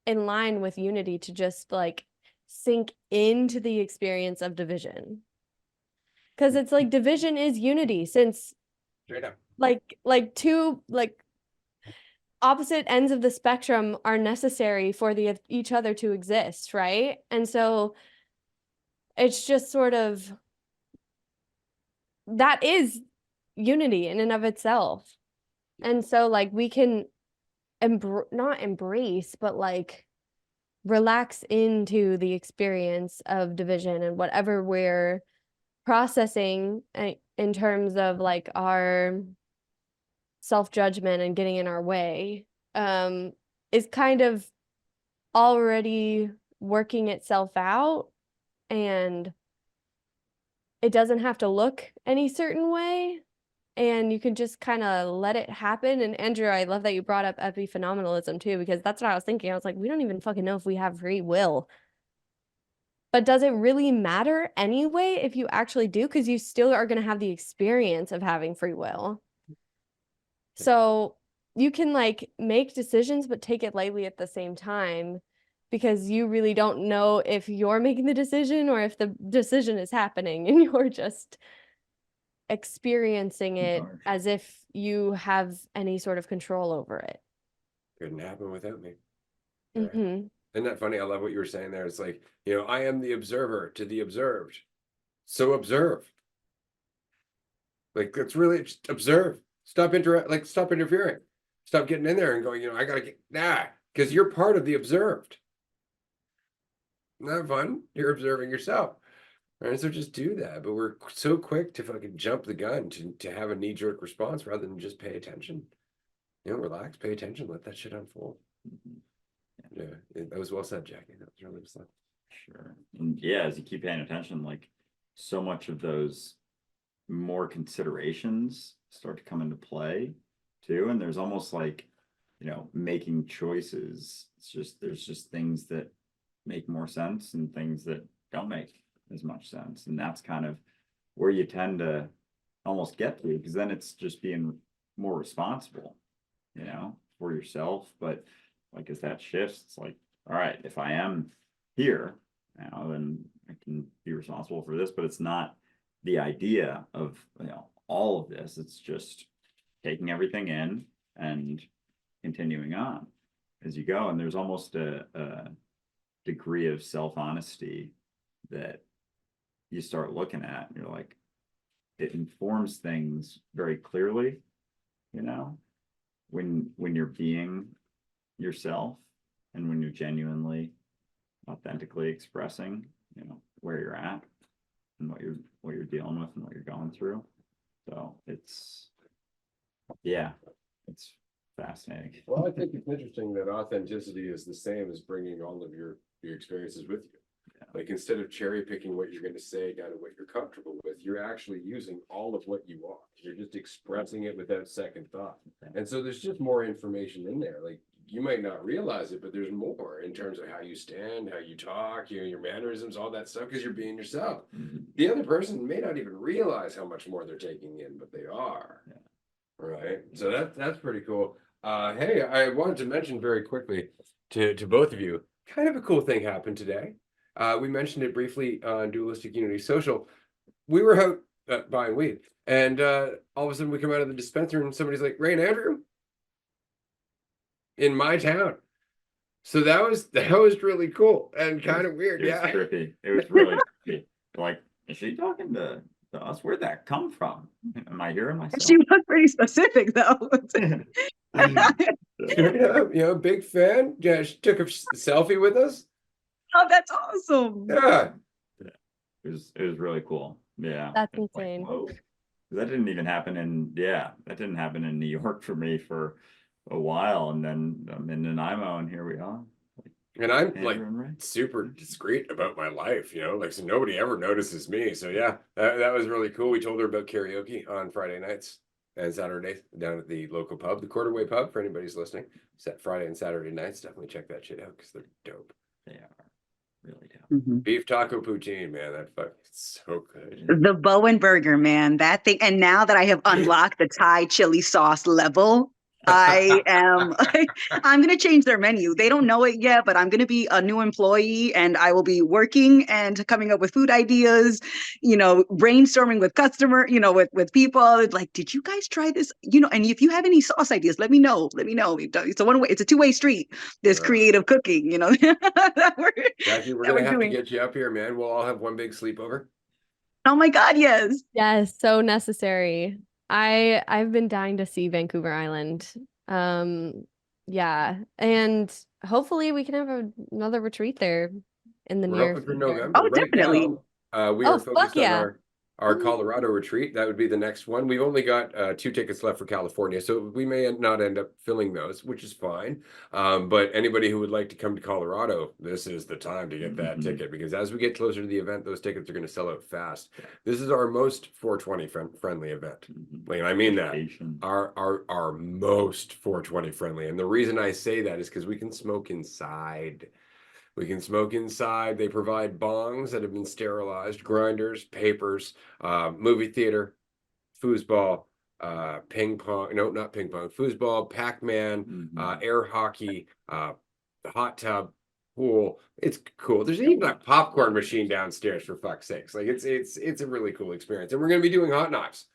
in line with unity to just like sink into the experience of division. Because it's like division is unity, since Straight up. like two like opposite ends of the spectrum are necessary for the each other to exist, right? And so it's just sort of, that is unity in and of itself. And so like we can not embrace, but like relax into the experience of division and whatever we're processing in terms of like our self-judgment and getting in our way, is kind of already working itself out, and it doesn't have to look any certain way, and you can just kind of let it happen. And Andrew, I love that you brought up epiphenomenalism too, because that's what I was thinking. I was like, we don't even fucking know if we have free will. But does it really matter anyway if you actually do? Because you still are going to have the experience of having free will. So you can like make decisions, but take it lightly at the same time, because you really don't know if you're making the decision or if the decision is happening and you're just experiencing it Harsh. as if you have any sort of control over it. Couldn't happen without me. Right. Hmm. Isn't that funny? I love what you were saying there. It's like, I am the observer to the observed. So observe. Like, let's really just observe. Stop interfering. Stop getting in there and going, I gotta get because you're part of the observed. Not fun. You're observing yourself. Right? So just do that. But we're so quick to fucking jump the gun to have a knee-jerk response rather than just pay attention. Relax, pay attention, let that shit unfold. Yeah, that was well said, Jackie. That was really well said. Sure. And yeah, as you keep paying attention, like so much of those more considerations start to come into play too. And there's almost like, making choices. There's just things that make more sense and things that don't make as much sense. And that's kind of where you tend to almost get to, because then it's just being more responsible, for yourself. But like as that shifts, it's like, all right, if I am here now, then I can be responsible for this. But it's not the idea of all of this. It's just taking everything in and continuing on as you go. And there's almost a degree of self-honesty that you start looking at, and you're like, it informs things very clearly, when you're being yourself and when you're genuinely authentically expressing where you're at and what you're dealing with and what you're going through. So it's fascinating. Well, I think it's interesting that authenticity is the same as bringing all of your experiences with you. Like, instead of cherry picking what you're going to say down to what you're comfortable with, you're actually using all of what you are. You're just expressing it without second thought. And so there's just more information in there. Like, you might not realize it, but there's more in terms of how you stand, how you talk, your mannerisms, all that stuff, because you're being yourself. The other person may not even realize how much more they're taking in, but they are. Right. So that's pretty cool. Hey, I wanted to mention very quickly to both of you, kind of a cool thing happened today. We mentioned it briefly on Dualistic Unity Social. We were out buying weed, and all of a sudden we come out of the dispenser and somebody's like, "Ray and Andrew in my town." So that was really cool and kind of weird. It was trippy. It was really trippy. Like, is she talking to us? Where'd that come from? Am I hearing myself? She was pretty specific though. Big fan. Yeah, she took a selfie with us. Oh, that's awesome. Yeah. It was really cool. Yeah. That's Like, insane. whoa. That didn't happen in New York for me for a while, and then I'm in Nanaimo, and here we are. And I'm Andrew like and Ray. super discreet about my life, like, so nobody ever notices me. So yeah, that was really cool. We told her about karaoke on Friday nights and Saturdays down at the local pub, the Quarterway Pub, for anybody's listening. Set Friday and Saturday nights. Definitely check that shit out because they're dope. They are really dope. Beef taco poutine, man, that fucking so good. The Bowen burger, man, that thing. And now that I have unlocked the Thai chili sauce level, I'm going to change their menu. They don't know it yet, but I'm going to be a new employee, and I will be working and coming up with food ideas, brainstorming with with people. It's like, did you guys try this? And if you have any sauce ideas, let me know. It's a one-way, it's a two-way street. There's creative cooking, Jackie, we're going to have to get you up here, man. We'll all have one big sleepover. Oh my God, yes. Yes, so necessary. I've been dying to see Vancouver Island. Yeah, and hopefully we can have another retreat there in the We're near open for future. November. Oh, Right definitely. now, we Oh, are fuck focused yeah. on our Colorado retreat. That would be the next one. We've only got 2 tickets left for California, so we may not end up filling those, which is fine. But anybody who would like to come to Colorado, this is the time to get that ticket, because as we get closer to the event, those tickets are going to sell out fast. This is our most 420 friendly event. Like, I mean that. Our most 420 friendly. And the reason I say that is because we can smoke inside. We can smoke inside. They provide bongs that have been sterilized, grinders, papers, movie theater, foosball, ping pong. No, not ping pong. Foosball, Pac-Man, air hockey, hot tub, pool. It's cool. There's even a popcorn machine downstairs, for fuck's sakes. Like, it's a really cool experience. And we're going to be doing hot knives.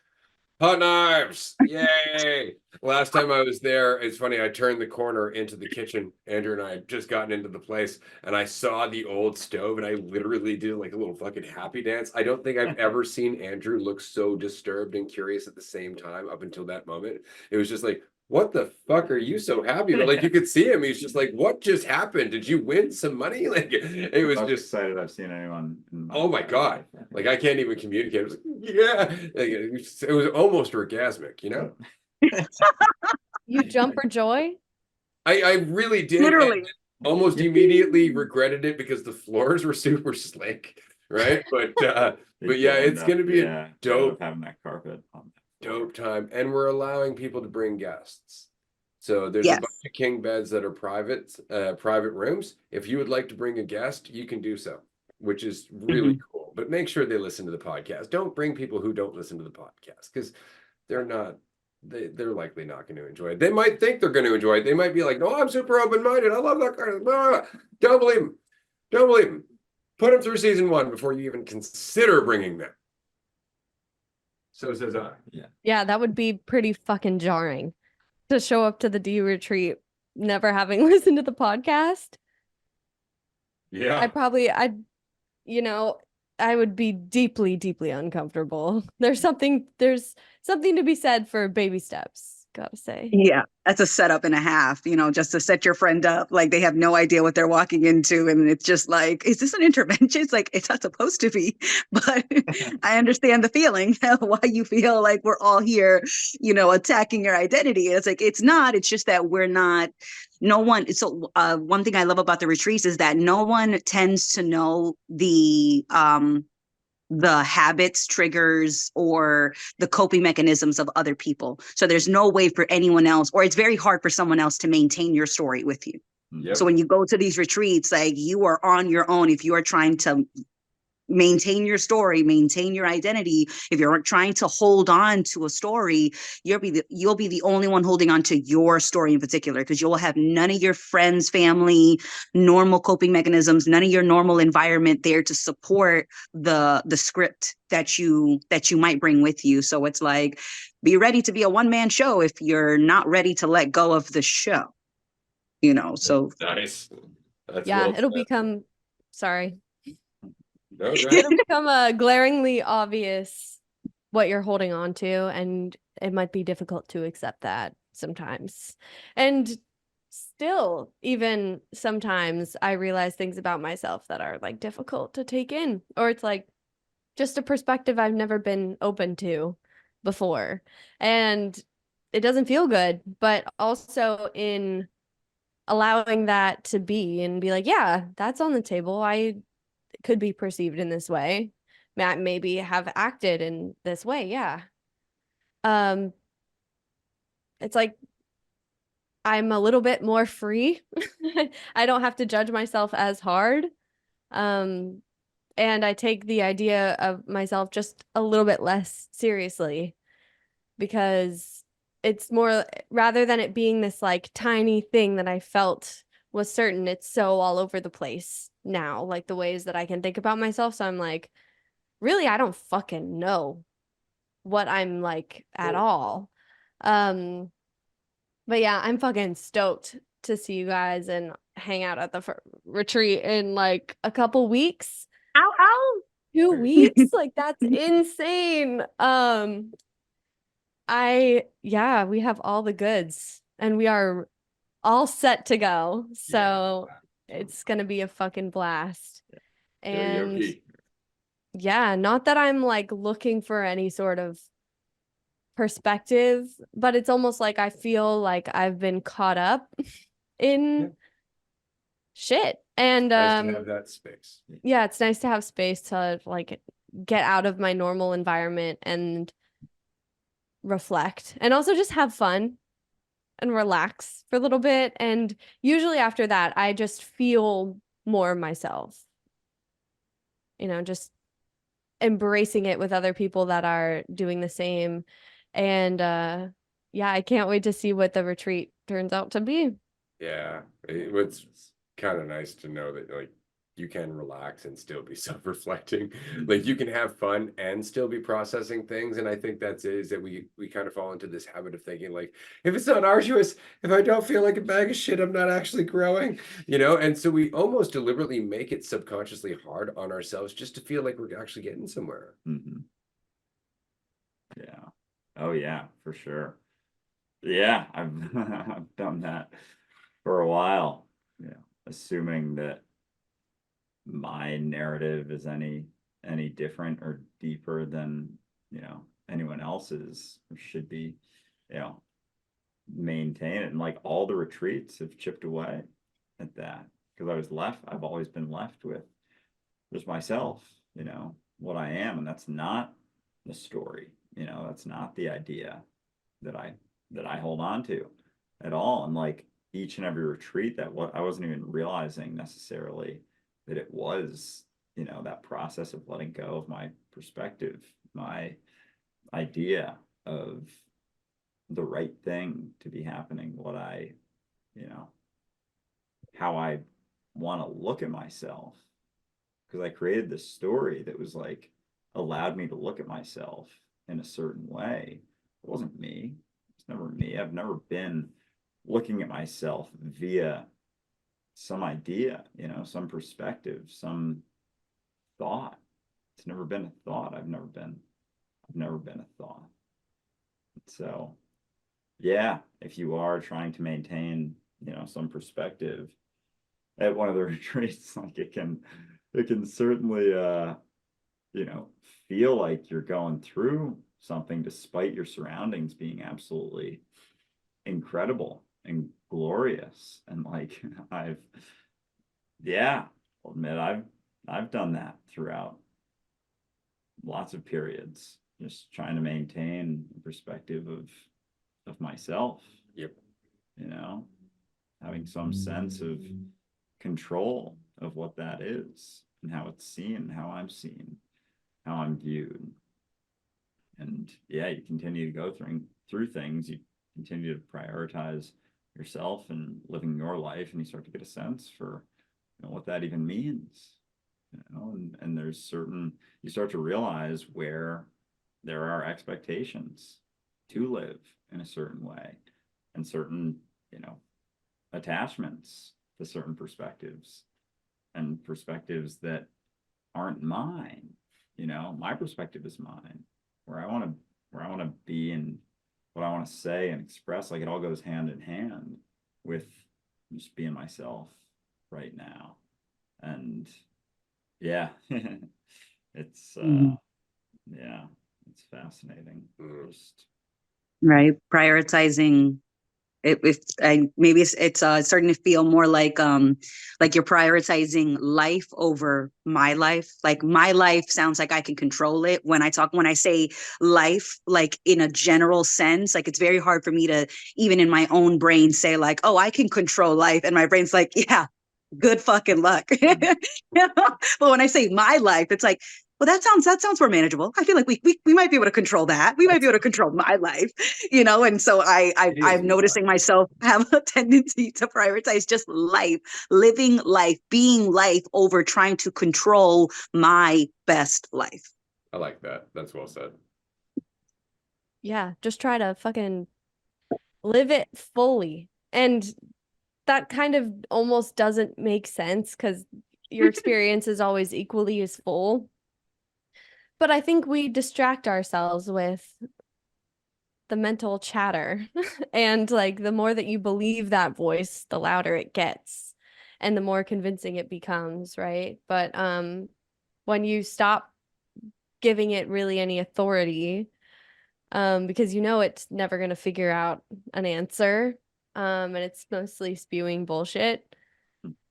Hot knives! Yay! Last time I was there, it's funny, I turned the corner into the kitchen. Andrew and I had just gotten into the place, and I saw the old stove, and I literally did like a little fucking happy dance. I don't think I've ever seen Andrew look so disturbed and curious at the same time up until that moment. It was just like, what the fuck are you so happy about? Like, you could see him. He's just like, what just happened? Did you win some money? Like, it was Most just, excited I've seen anyone. oh my God. Like, I can't even communicate. It was like, yeah. Like, it was almost orgasmic, you know? You jump for joy? I really did. Literally. And almost immediately regretted it because the floors were super slick, right? But yeah, it's gonna be a dope having that carpet on that floor. dope time. And we're allowing people to bring guests. So there's Yes. a bunch of king beds that are private rooms. If you would like to bring a guest, you can do so, which is really cool. But make sure they listen to the podcast. Don't bring people who don't listen to the podcast, because they're they're likely not going to enjoy it. They might think they're going to enjoy it. They might be like, no, I'm super open-minded. I love that kind of blah. Don't believe them. Don't believe them. Put them through season 1 before you even consider bringing them. So says I. Yeah, that would be pretty fucking jarring to show up to the D retreat never having listened to the podcast. Yeah. I would be deeply, deeply uncomfortable. There's something to be said for baby steps, gotta say. Yeah, that's a setup and a half, just to set your friend up. Like, they have no idea what they're walking into. And it's just like, is this an intervention? It's like, it's not supposed to be. But I understand the feeling, why you feel like we're all here, attacking your identity. It's like, it's not. It's just that we're not. No one. So one thing I love about the retreats is that no one tends to know the habits, triggers, or the coping mechanisms of other people. So there's no way for anyone else, or it's very hard for someone else to maintain your story with you. Yep. So when you go to these retreats, like, you are on your own. If you are trying to maintain your story, maintain your identity, if you're trying to hold on to a story, you'll be the only one holding on to your story in particular, because you'll have none of your friends, family, normal coping mechanisms, none of your normal environment there to support the script that you might bring with you. So it's like, be ready to be a one-man show if you're not ready to let go of the show, so Nice. That's Yeah, well it'll said. become sorry. No, go ahead. It'll become glaringly obvious what you're holding on to, and it might be difficult to accept that sometimes. And still, even sometimes I realize things about myself that are like difficult to take in, or it's like just a perspective I've never been open to before. And it doesn't feel good, but also in allowing that to be and be like, yeah, that's on the table. I could be perceived in this way, maybe have acted in this way. Yeah. It's like I'm a little bit more free. I don't have to judge myself as hard. And I take the idea of myself just a little bit less seriously, because it's more, rather than it being this like tiny thing that I felt was certain, it's so all over the place now, like the ways that I can think about myself. So I'm like, really, I don't fucking know what I'm like at all. But yeah, I'm fucking stoked to see you guys and hang out at the retreat in like a couple weeks. Ow, ow. 2 weeks? Like, that's insane. We have all the goods and we are all set to go. So it's gonna be a fucking blast. And Karaoke. yeah, not that I'm like looking for any sort of perspective, but it's almost like I feel like I've been caught up in shit. And Nice to have that space. yeah, it's nice to have space to like get out of my normal environment and reflect, and also just have fun and relax for a little bit. And usually after that, I just feel more myself, just embracing it with other people that are doing the same. And I can't wait to see what the retreat turns out to be. Yeah, it's kind of nice to know that, like, you can relax and still be self-reflecting. Like you can have fun and still be processing things. And I think that's it, is that we kind of fall into this habit of thinking like, if it's not arduous, if I don't feel like a bag of shit, I'm not actually growing, you know? And so we almost deliberately make it subconsciously hard on ourselves just to feel like we're actually getting somewhere. Mhm. Yeah. Oh yeah, for sure. Yeah, I've I've done that for a while. Yeah, assuming that my narrative is any different or deeper than, you know, anyone else's, or should be, you know, maintain it. And like all the retreats have chipped away at that, because I've always been left with just myself, you know, what I am, and that's not the story, you know, that's not the idea that I hold on to at all. And like each and every retreat, that what I wasn't even realizing necessarily that it was, you know, that process of letting go of my perspective, my idea of the right thing to be happening, what I, you know, how I want to look at myself. Because I created this story that was like allowed me to look at myself in a certain way. It wasn't me. It's never me. I've never been looking at myself via some idea, you know, some perspective, some thought. It's never been a thought. I've never been a thought. So yeah, if you are trying to maintain, you know, some perspective at one of the retreats, like it can certainly you know, feel like you're going through something despite your surroundings being absolutely incredible and glorious. And like I'll admit I've done that throughout lots of periods, just trying to maintain a perspective of myself. Yep. You know, having some sense of control of what that is and how it's seen, how I'm seen, how I'm viewed. And yeah, you continue to go through things, you continue to prioritize yourself and living your life, and you start to get a sense for, you know, what that even means. You know, and there's certain, you start to realize where there are expectations to live in a certain way, and certain, you know, attachments to certain perspectives, and perspectives that aren't mine. You know, my perspective is mine, where I want to be, and what I want to say and express. Like it all goes hand in hand with just being myself right now. And yeah, it's yeah, it's fascinating. Just Right. Prioritizing if I maybe it's starting to feel more like you're prioritizing life over my life. Like my life sounds like I can control it. When I say life, like in a general sense, like it's very hard for me to even in my own brain say like, oh, I can control life, and my brain's like, yeah, good fucking luck. But when I say my life, it's like, well, that sounds more manageable. I feel like we might be able to control that. We might be able to control my life, you know. And so I'm noticing myself have a tendency to prioritize just life, living life, being life over trying to control my best life. I like that. That's well said. Yeah, just try to fucking live it fully. And that kind of almost doesn't make sense because your experience is always equally as full. But I think we distract ourselves with the mental chatter. And like the more that you believe that voice, the louder it gets and the more convincing it becomes, right? But when you stop giving it really any authority, because you know it's never going to figure out an answer, and it's mostly spewing bullshit,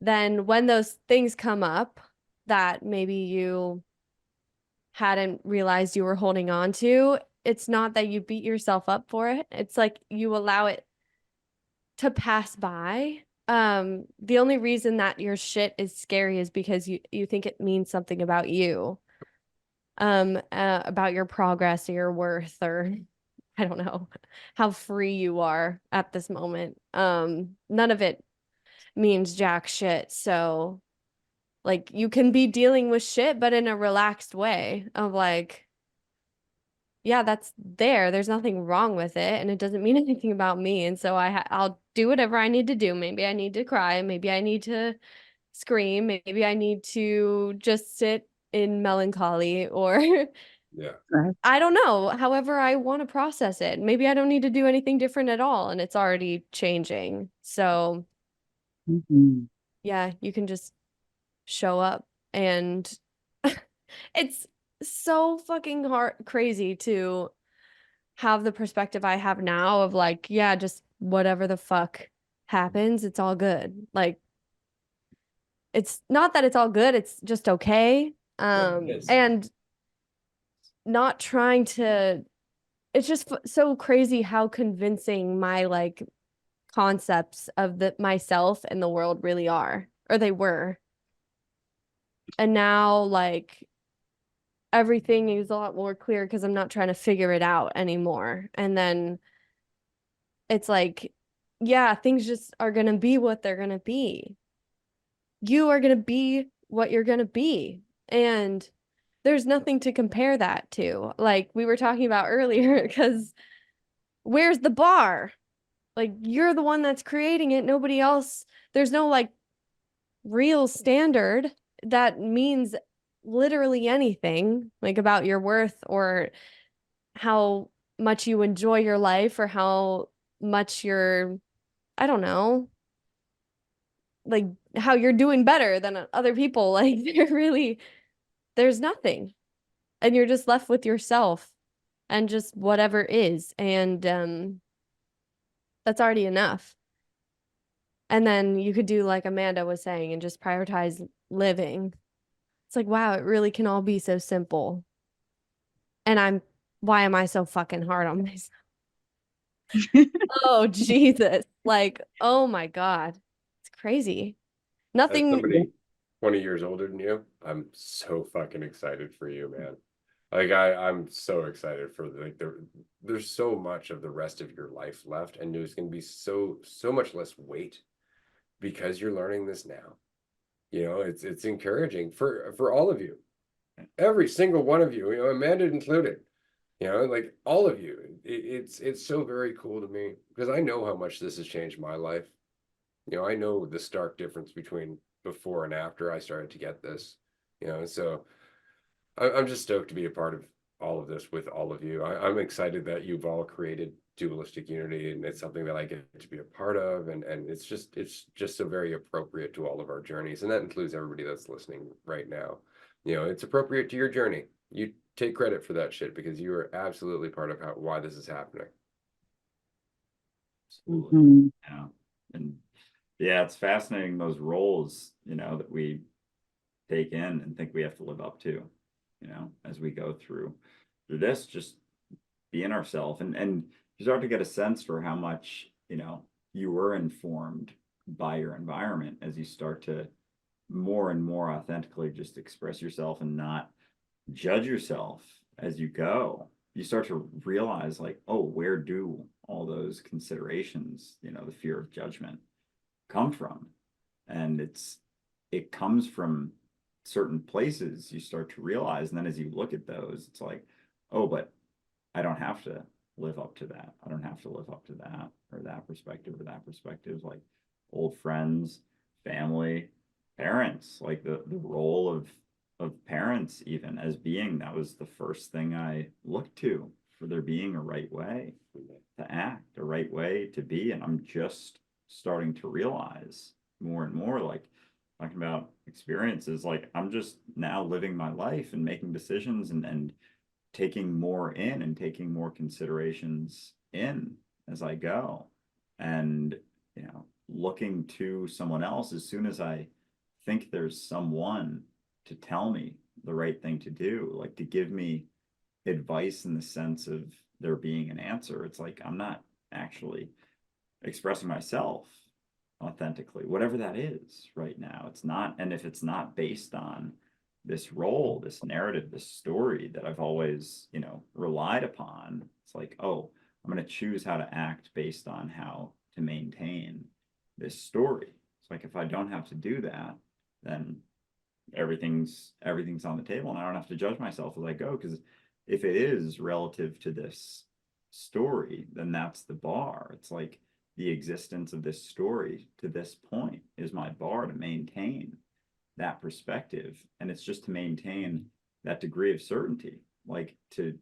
then when those things come up that maybe you hadn't realized you were holding on to, it's not that you beat yourself up for it. It's like you allow it to pass by. The only reason that your shit is scary is because you think it means something about you, about your progress or your worth, or I don't know how free you are at this moment. None of it means jack shit. So Like you can be dealing with shit, but in a relaxed way of like, yeah, that's there. There's nothing wrong with it, and it doesn't mean anything about me. And so I'll do whatever I need to do. Maybe I need to cry. Maybe I need to scream. Maybe I need to just sit in melancholy, or Yeah. I don't know. However, I want to process it. Maybe I don't need to do anything different at all, and it's already changing. So Mhm. yeah, you can just show up, and it's so fucking crazy to have the perspective I have now of like, yeah, just whatever the fuck happens, it's all good. Like, it's not that it's all good, it's just okay. Yes. And not trying to, it's just so crazy how convincing my like concepts of the myself and the world really are, or they were. And now like everything is a lot more clear because I'm not trying to figure it out anymore. And then it's like, yeah, things just are going to be what they're going to be. You are going to be what you're going to be. And there's nothing to compare that to. Like we were talking about earlier, because where's the bar? Like you're the one that's creating it. Nobody else. There's no like real standard that means literally anything like about your worth or how much you enjoy your life or how much you're, I don't know, like how you're doing better than other people. Like there's nothing. And you're just left with yourself and just whatever is. And that's already enough. And then you could do like Amanda was saying and just prioritize living. It's like, wow, it really can all be so simple. And why am I so fucking hard on myself? Oh, Jesus. Like, oh my God. It's crazy. As Nothing. somebody 20 years older than you, I'm so fucking excited for you, man. Like I'm so excited for there's so much of the rest of your life left, and there's gonna be so much less weight because you're learning this now. You know, it's encouraging for all of you. Every single one of you, you know, Amanda included. You know, like all of you. It's so very cool to me because I know how much this has changed my life. You know, I know the stark difference between before and after I started to get this. You know, so I'm just stoked to be a part of all of this with all of you. I'm excited that you've all created dualistic unity, and it's something that I get to be a part of, and it's just so very appropriate to all of our journeys, and that includes everybody that's listening right now. You know, it's appropriate to your journey. You take credit for that shit because you are absolutely part of why this is happening. Absolutely. Mhm. Yeah. And yeah, it's fascinating those roles, you know, that we take in and think we have to live up to, you know, as we go through this, just being ourselves, and you start to get a sense for how much, you know, you were informed by your environment as you start to more and more authentically just express yourself and not judge yourself as you go. You start to realize like, oh, where do all those considerations, you know, the fear of judgment come from? And it comes from certain places you start to realize. And then as you look at those, it's like, oh, but I don't have to live up to that. I don't have to live up to that or that perspective or that perspective. Like old friends, family, parents, like the role of parents, even as being, that was the first thing I looked to for there being a right way to act, a right way to be. And I'm just starting to realize more and more, like talking about experiences, like I'm just now living my life and making decisions and taking more in and taking more considerations in as I go. And, you know, looking to someone else as soon as I think there's someone to tell me the right thing to do, like to give me advice in the sense of there being an answer. It's like I'm not actually expressing myself authentically, whatever that is right now. It's not, and if it's not based on this role, this narrative, this story that I've always, you know, relied upon, it's like, oh, I'm going to choose how to act based on how to maintain this story. It's like if I don't have to do that, then everything's on the table, and I don't have to judge myself as I go, because if it is relative to this story, then that's the bar. It's like the existence of this story to this point is my bar to maintain that perspective, and it's just to maintain that degree of certainty, like to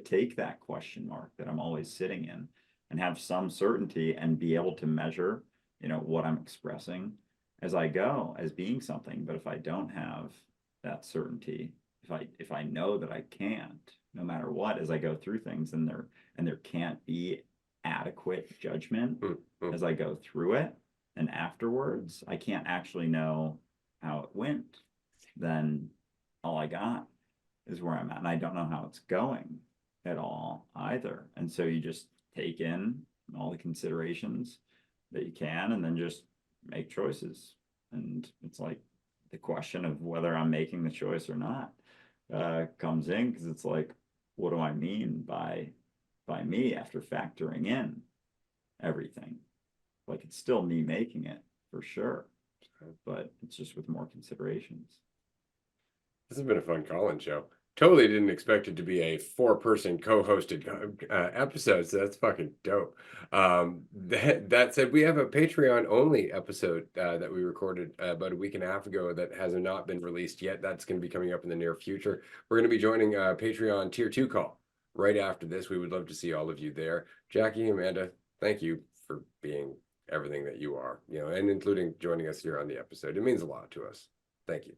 take that question mark that I'm always sitting in and have some certainty and be able to measure, you know, what I'm expressing as I go as being something. But if I don't have that certainty, if I know that I can't, no matter what, as I go through things, and there can't be adequate judgment as I go through it, and afterwards I can't actually know how it went, then all I got is where I'm at, and I don't know how it's going at all either. And so you just take in all the considerations that you can, and then just make choices. And it's like the question of whether I'm making the choice or not comes in, because it's like, what do I mean by me after factoring in everything? Like, it's still me making it for sure, but it's just with more considerations. This has been a fun call-in show. Totally didn't expect it to be a 4-person co-hosted episode, so that's fucking dope. That said, we have a Patreon only episode that we recorded about a week and a half ago that has not been released yet. That's going to be coming up in the near future. We're going to be joining Patreon Tier 2 call right after this. We would love to see all of you there. Jackie, Amanda, thank you for being everything that you are, you know, and including joining us here on the episode. It means a lot to us. Thank you.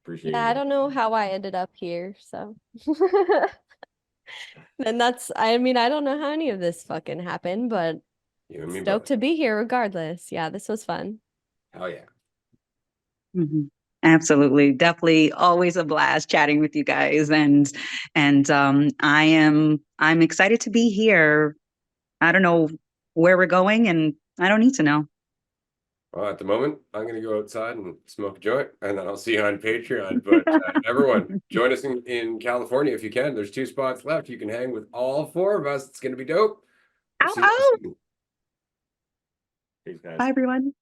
Appreciate Yeah, I it. don't know how I ended up here, so. And I mean, I don't know how any of this fucking happened, but You and me stoked both. to be here regardless. Yeah, this was fun. Hell yeah. Mhm. Absolutely. Definitely always a blast chatting with you guys. And I'm excited to be here. I don't know where we're going, and I don't need to know. Well, at the moment, I'm going to go outside and smoke a joint, and then I'll see you on Patreon. But everyone, join us in California if you can. There's 2 spots left. You can hang with all 4 of us. It's going to be dope. We'll Ow, see you ow. soon. Peace, guys. Bye, everyone.